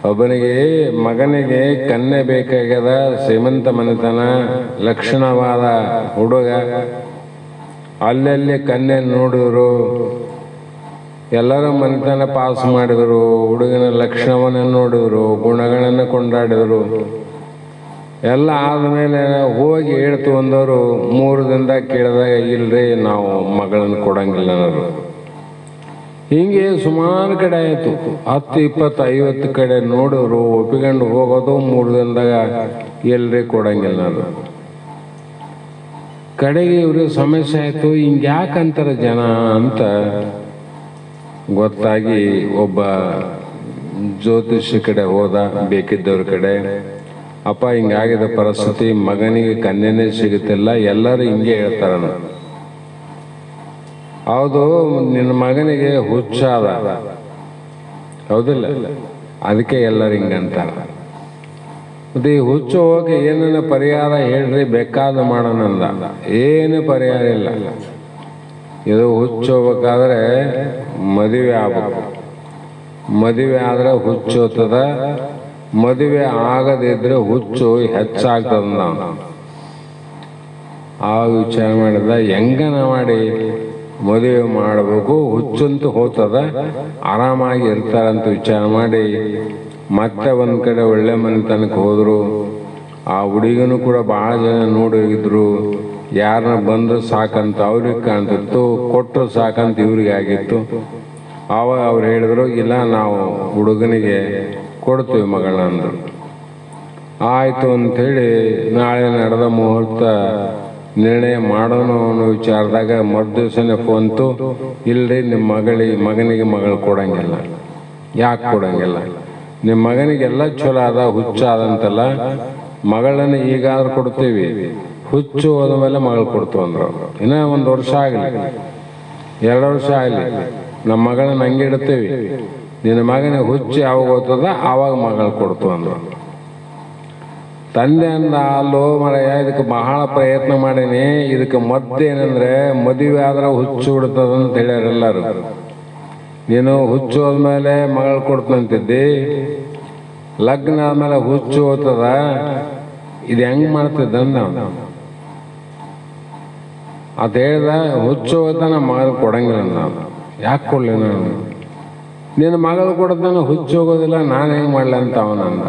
ಒಬ್ಬನಿಗೆ ಮಗನಿಗೆ ಕನ್ಯೆ ಬೇಕಾಗ್ಯದ, ಶ್ರೀಮಂತ ಮನೆತನ, ಲಕ್ಷಣವಾದ ಹುಡುಗ. ಅಲ್ಲಲ್ಲಿ ಕನ್ಯೆ ನೋಡಿದ್ರು, ಎಲ್ಲರ ಮನೆತನ ಪಾಸ್ ಮಾಡಿದರು, ಹುಡುಗನ ಲಕ್ಷಣವನ್ನು ನೋಡಿದ್ರು, ಗುಣಗಳನ್ನು ಕೊಂಡಾಡಿದರು. ಎಲ್ಲ ಆದಮೇಲೆ ಹೋಗಿ ಹೇಳ್ತು ಅಂದವರು 3 ದಿನದಾಗ ಕೇಳಿದಾಗ ಇಲ್ರಿ ನಾವು ಮಗಳನ್ನು ಕೊಡಂಗಿಲ್ಲ ಅನ್ನೋರು. ಹಿಂಗೆ ಸುಮಾರು ಕಡೆ ಆಯಿತು. 10, 20, 50 ಕಡೆ ನೋಡಿದ್ರು, ಒಪ್ಪಿಕೊಂಡು ಹೋಗೋದು, 3 ದಿನದಾಗ ಎಲ್ರಿ ಕೊಡಂಗಿಲ್ಲ ಅನ್ನೋರು. ಕಡೆಗೆ ಇವ್ರಿಗೆ ಸಮಸ್ಯೆ ಆಯಿತು. ಹಿಂಗೆ ಯಾಕಂತಾರೆ ಜನ ಅಂತ ಗೊತ್ತಾಗಿ ಒಬ್ಬ ಜ್ಯೋತಿಷಿ ಕಡೆ ಹೋದ, ಬೇಕಿದ್ದವ್ರ ಕಡೆ. ಅಪ್ಪ ಹಿಂಗಾಗಿದೆ ಪರಿಸ್ಥಿತಿ, ಮಗನಿಗೆ ಕನ್ಯೆನೇ ಸಿಗುತ್ತಿಲ್ಲ, ಎಲ್ಲರೂ ಹಿಂಗೆ ಹೇಳ್ತಾರ. ಹೌದು, ನಿನ್ನ ಮಗನಿಗೆ ಹುಚ್ಚಾದ, ಹೌದಿಲ್ಲ? ಅದಕ್ಕೆ ಎಲ್ಲರೂ ಹಿಂಗಂತಾರ. ಮತ್ತೆ ಈ ಹುಚ್ಚು ಹೋಗಿ ಏನೇನು ಪರಿಹಾರ ಹೇಳ್ರಿ, ಬೇಕಾದ ಮಾಡೋಣಂದ. ಏನು ಪರಿಹಾರ ಇಲ್ಲ. ಇದು ಹುಚ್ಚು ಹೋಗ್ಬೇಕಾದ್ರೆ ಮದುವೆ ಆಗ್ಬೇಕು. ಮದುವೆ ಆದ್ರೆ ಹುಚ್ಚು ಹೋಗ್ತದ, ಮದುವೆ ಆಗದಿದ್ರೆ ಹುಚ್ಚು ಹೆಚ್ಚಾಗ್ತದ. ನಾವು ಆ ವಿಚಾರ ಮಾಡಿದ ಹೆಂಗನ ಮಾಡಿ ಮದುವೆ ಮಾಡಬೇಕು, ಹುಚ್ಚಂತೂ ಹೋಗ್ತದ, ಆರಾಮಾಗಿ ಇರ್ತಾರಂತ ವಿಚಾರ ಮಾಡಿ ಮತ್ತೆ ಒಂದು ಕಡೆ ಒಳ್ಳೆ ಮನೆತನಕ್ಕೆ ಹೋದರು. ಆ ಹುಡುಗನು ಕೂಡ ಭಾಳ ಜನ ನೋಡಿ ಹೋಗಿದ್ರು. ಯಾರನ್ನ ಬಂದ್ರೆ ಸಾಕಂತ ಅವ್ರಿಗೆ ಕಾಣ್ತಿತ್ತು, ಕೊಟ್ಟರು ಸಾಕಂತ ಇವ್ರಿಗೆ ಆಗಿತ್ತು. ಆವಾಗ ಅವ್ರು ಹೇಳಿದ್ರು, ಇಲ್ಲ ನಾವು ಹುಡುಗನಿಗೆ ಕೊಡ್ತೀವಿ ಮಗಳನ್ನ ಅಂದರು. ಆಯಿತು ಅಂಥೇಳಿ ನಾಳೆ ನಡೆದ ಮುಹೂರ್ತ ನಿರ್ಣಯ ಮಾಡೋಣ ಅನ್ನೋ ವಿಚಾರದಾಗ ಮರುದಿವಸನೇ ಫೋನ್ತು, ಇಲ್ಲರಿ ನಿಮ್ಮ ಮಗನಿಗೆ ಮಗಳು ಕೊಡಂಗಿಲ್ಲ. ಯಾಕೆ ಕೊಡಂಗಿಲ್ಲ? ನಿಮ್ಮ ಮಗನಿಗೆಲ್ಲ ಚಲೋ ಅದ, ಹುಚ್ಚ ಆದಂತಲ್ಲ, ಮಗಳನ್ನ ಈಗಾದ್ರೂ ಕೊಡ್ತೀವಿ, ಹುಚ್ಚು ಹೋದ ಮೇಲೆ ಮಗಳು ಕೊಡ್ತು ಅಂದ್ರು. ಇನ್ನೂ 1 ವರ್ಷ ಆಗಲಿ, 2 ವರ್ಷ ಆಗಲಿ, ನಮ್ಮ ಮಗಳನ್ನ ಹಂಗೆ ಇಡ್ತೀವಿ, ನಿನ್ನ ಮಗನಿಗೆ ಹುಚ್ಚು ಯಾವಾಗ ಹೋಗ್ತದ ಆವಾಗ ಮಗಳು ಕೊಡ್ತು ಅಂದ್ರು. ತಂದೆ ಅಂದ, ಅಲ್ಲೋ ಮರೆಯ, ಇದಕ್ಕೆ ಬಹಳ ಪ್ರಯತ್ನ ಮಾಡೀನಿ, ಇದಕ್ಕೆ ಮದ್ದೇನೆಂದ್ರೆ ಮದುವೆ ಆದ್ರೆ ಹುಚ್ಚು ಬಿಡ್ತದಂತ ಹೇಳ್ಯಾರ ಎಲ್ಲರೂ. ನೀನು ಹುಚ್ಚು ಹೋದ್ಮೇಲೆ ಮಗಳು ಕೊಡ್ತಂತಿದ್ದಿ, ಲಗ್ನ ಆದ್ಮೇಲೆ ಹುಚ್ಚು ಹೋಗ್ತದ, ಇದು ಹೆಂಗ್ ಮಾಡ್ತಿದ್ದಂದ ಅಂತ ಹೇಳ್ದ. ಹುಚ್ಚು ಹೋಗ್ತಾನ ಮಗಳು ಕೊಡಂಗಿಲ್ಲ. ನಾನು ಯಾಕೆ ಕೊಡ್ಲಿ? ನಾನು ನಿನ್ನ ಮಗಳು ಕೊಡ್ತಾನ ಹುಚ್ಚು ಹೋಗೋದಿಲ್ಲ, ನಾನು ಹೆಂಗ್ ಮಾಡ್ಲಿ ಅಂತ ಅವನಂದ.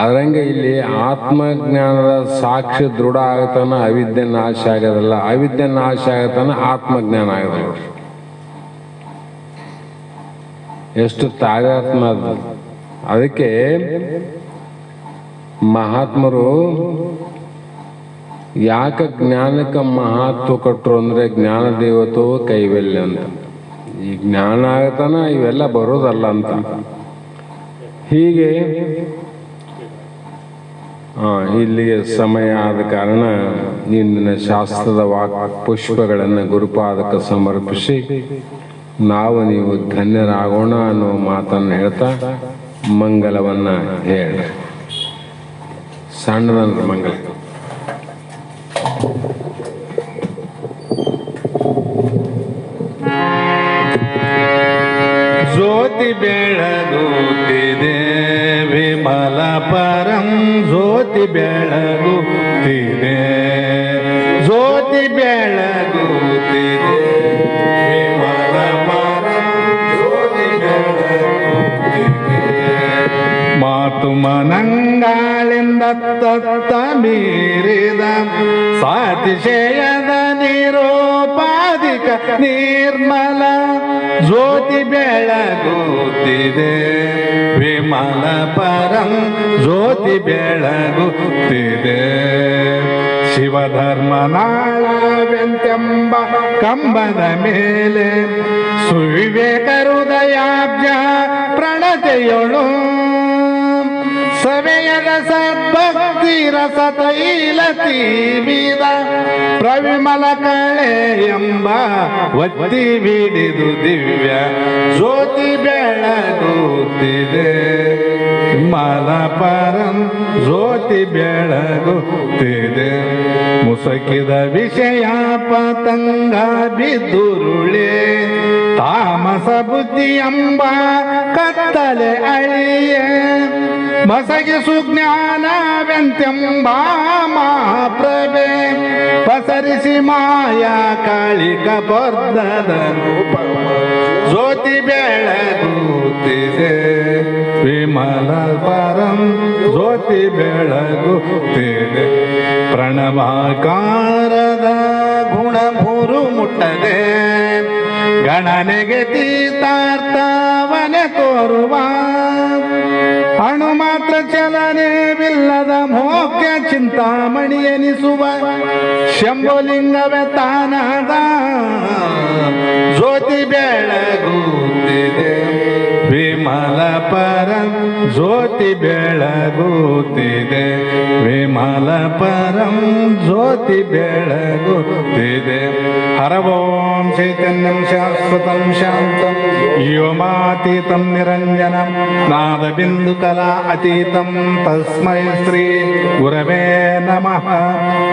ಅದರಂಗೆ ಇಲ್ಲಿ ಆತ್ಮಜ್ಞಾನದ ಸಾಕ್ಷಿ ದೃಢ ಆಗತಾನ ಅವಿದ್ಯೆ ನಾಶ ಆಗೋದಿಲ್ಲ, ಅವಿದ್ಯೆ ನಾಶ ಆಗತಾನ ಆತ್ಮಜ್ಞಾನ ಆಗೋದಿಲ್ಲ. ಎಷ್ಟು ತಾದಾತ್ಮ ಅದು. ಅದಕ್ಕೆ ಮಹಾತ್ಮರು ಯಾಕೆ ಜ್ಞಾನಕ್ಕೆ ಮಹತ್ವ ಕೊಟ್ಟರು ಅಂದ್ರೆ ಜ್ಞಾನ ದೇವತೋ ಕೈವಲ್ಯ ಅಂತ. ಈ ಜ್ಞಾನ ಆಗತಾನ ಇವೆಲ್ಲ ಬರೋದಲ್ಲ ಅಂತ. ಹೀಗೆ ಇಲ್ಲಿಗೆ ಸಮಯ ಆದ ಕಾರಣ ಇಂದಿನ ಶಾಸ್ತ್ರದ ಪುಷ್ಪಗಳನ್ನು ಗುರುಪಾದಕ್ಕೆ ಸಮರ್ಪಿಸಿ ನಾವು ನೀವು ಧನ್ಯರಾಗೋಣ ಅನ್ನೋ ಮಾತನ್ನು ಹೇಳ್ತಾ ಮಂಗಲವನ್ನ ಹೇಳ. ಸಣ್ಣದಂತ ಮಂಗಲ. ಜ್ಯೋತಿ ಬೆಳಗುತ್ತಿದೆ ವಿಮಲ ಪರಂ, ಜ್ಯೋತಿ ಬೆಳಗುತ್ತಿದೆ, ಜ್ಯೋತಿ ಬೆಳಗುತ್ತಿದೆ ವಿಮಲ ಪರಂ, ಜ್ಯೋತಿ ಬೆಳಗುತ್ತಿದೆ. ಮಾತು ಮನಂಗಾಳಿಂದ ತತ್ತ ಮೀರಿದ ಸಾತಿಶಯದ ನಿರೋಪಾಧಿಕ ನಿರ್ಮಲ ಜ್ಯೋತಿ ಬೆಳಗುತ್ತಿದೆ ವಿಮಲ ಪರಂ, ಜ್ಯೋತಿ ಬೆಳಗುತ್ತಿದೆ. ಶಿವಧರ್ಮನಾಳವೆಂತೆಂಬ ಕಂಬದ ಮೇಲೆ ಸುವಿವೇಕ ಹೃದಯಾಬ್ಜ ಪ್ರಣತೆಯೊಳು ಸವೆಯದ ಸದ್ಭಕ್ತಿ ರಸತೈಲ ತೀವಿದ ಪ್ರವಿಮಲ ಕಳೆ ಎಂಬ ಒತ್ತಿ ಬಿಡಿದು ದಿವ್ಯ ಜ್ಯೋತಿ ಬೆಳಗುತ್ತಿದೆ ವಿಮಲ ಪರಂ, ಜ್ಯೋತಿ ಬೆಳಗುತ್ತಿದೆ. ಮುಸಕಿದ ವಿಷಯ ಪತಂಗ ಬಿದ್ದುರುಳೆ ತಾಮಸ ಬುದ್ಧಿ ಎಂಬ ಕತ್ತಲೆ ಅಳಿಯೇ ಮಸಗಿಸು ಜ್ಞಾನವೆಂತೆಂಬ ಮಹಾಪ್ರಭೆ ಪಸರಿಸಿ ಮಾಯಾ ಕಾಳಿಕ ಪರ್ದದ ರೂಪ ಜ್ಯೋತಿ ಬೆಳಗುತ್ತಿದೆ ವಿಮಲ ಪರಂ, ಜ್ಯೋತಿ ಬೆಳಗುತ್ತಿದೆ. ಪ್ರಣವಾಕಾರದ ಗುಣ ಮೂರು ಮುಟ್ಟದೆ ಗಣನೆಗೆ ತೀರ್ಥಾರ್ಥವನೆ ತೋರುವ ಅಣು ಮಾತ್ರ ಚಲನೆವಿಲ್ಲದ ಮೋಕ್ಷ ಚಿಂತಾಮಣಿ ಎನಿಸುವ ಶಂಭುಲಿಂಗವೇ ತಾನಾದ ಜ್ಯೋತಿ ಬೆಳಗುತ್ತಿದೆ ವಿಮಲ ಪರಂ, ಜ್ಯೋತಿ ಬೆಳಗುತ್ತಿದೆ ವಿಮಲ ಪರಂ, ಜ್ಯೋತಿ ಬೆಳಗುತ್ತಿದೆ. ಹರವೋ ओम चैतन्यं शाश्वतं शान्तं व्योमातीतं निरञ्जनं नादबिन्दुकला अतीतं तस्मै श्री गुरवे नमः।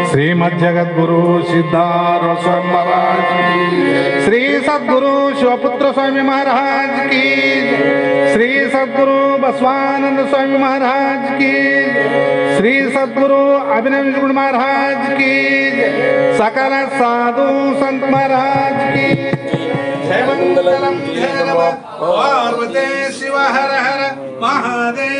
श्रीमज्जगद्गुरु सिद्धारूढ़ स्वामी महाराज की, श्री सद्गुरु शिवपुत्र स्वामी महाराज की, श्री सद्गुरु बसवानंद स्वामी महाराज की, श्री सद्गुरु अभिनव गुण महाराज की, सकल साधु संत महाराज की। जय मंगलम जय नमः। पार्वती शिव हर हर महादेव।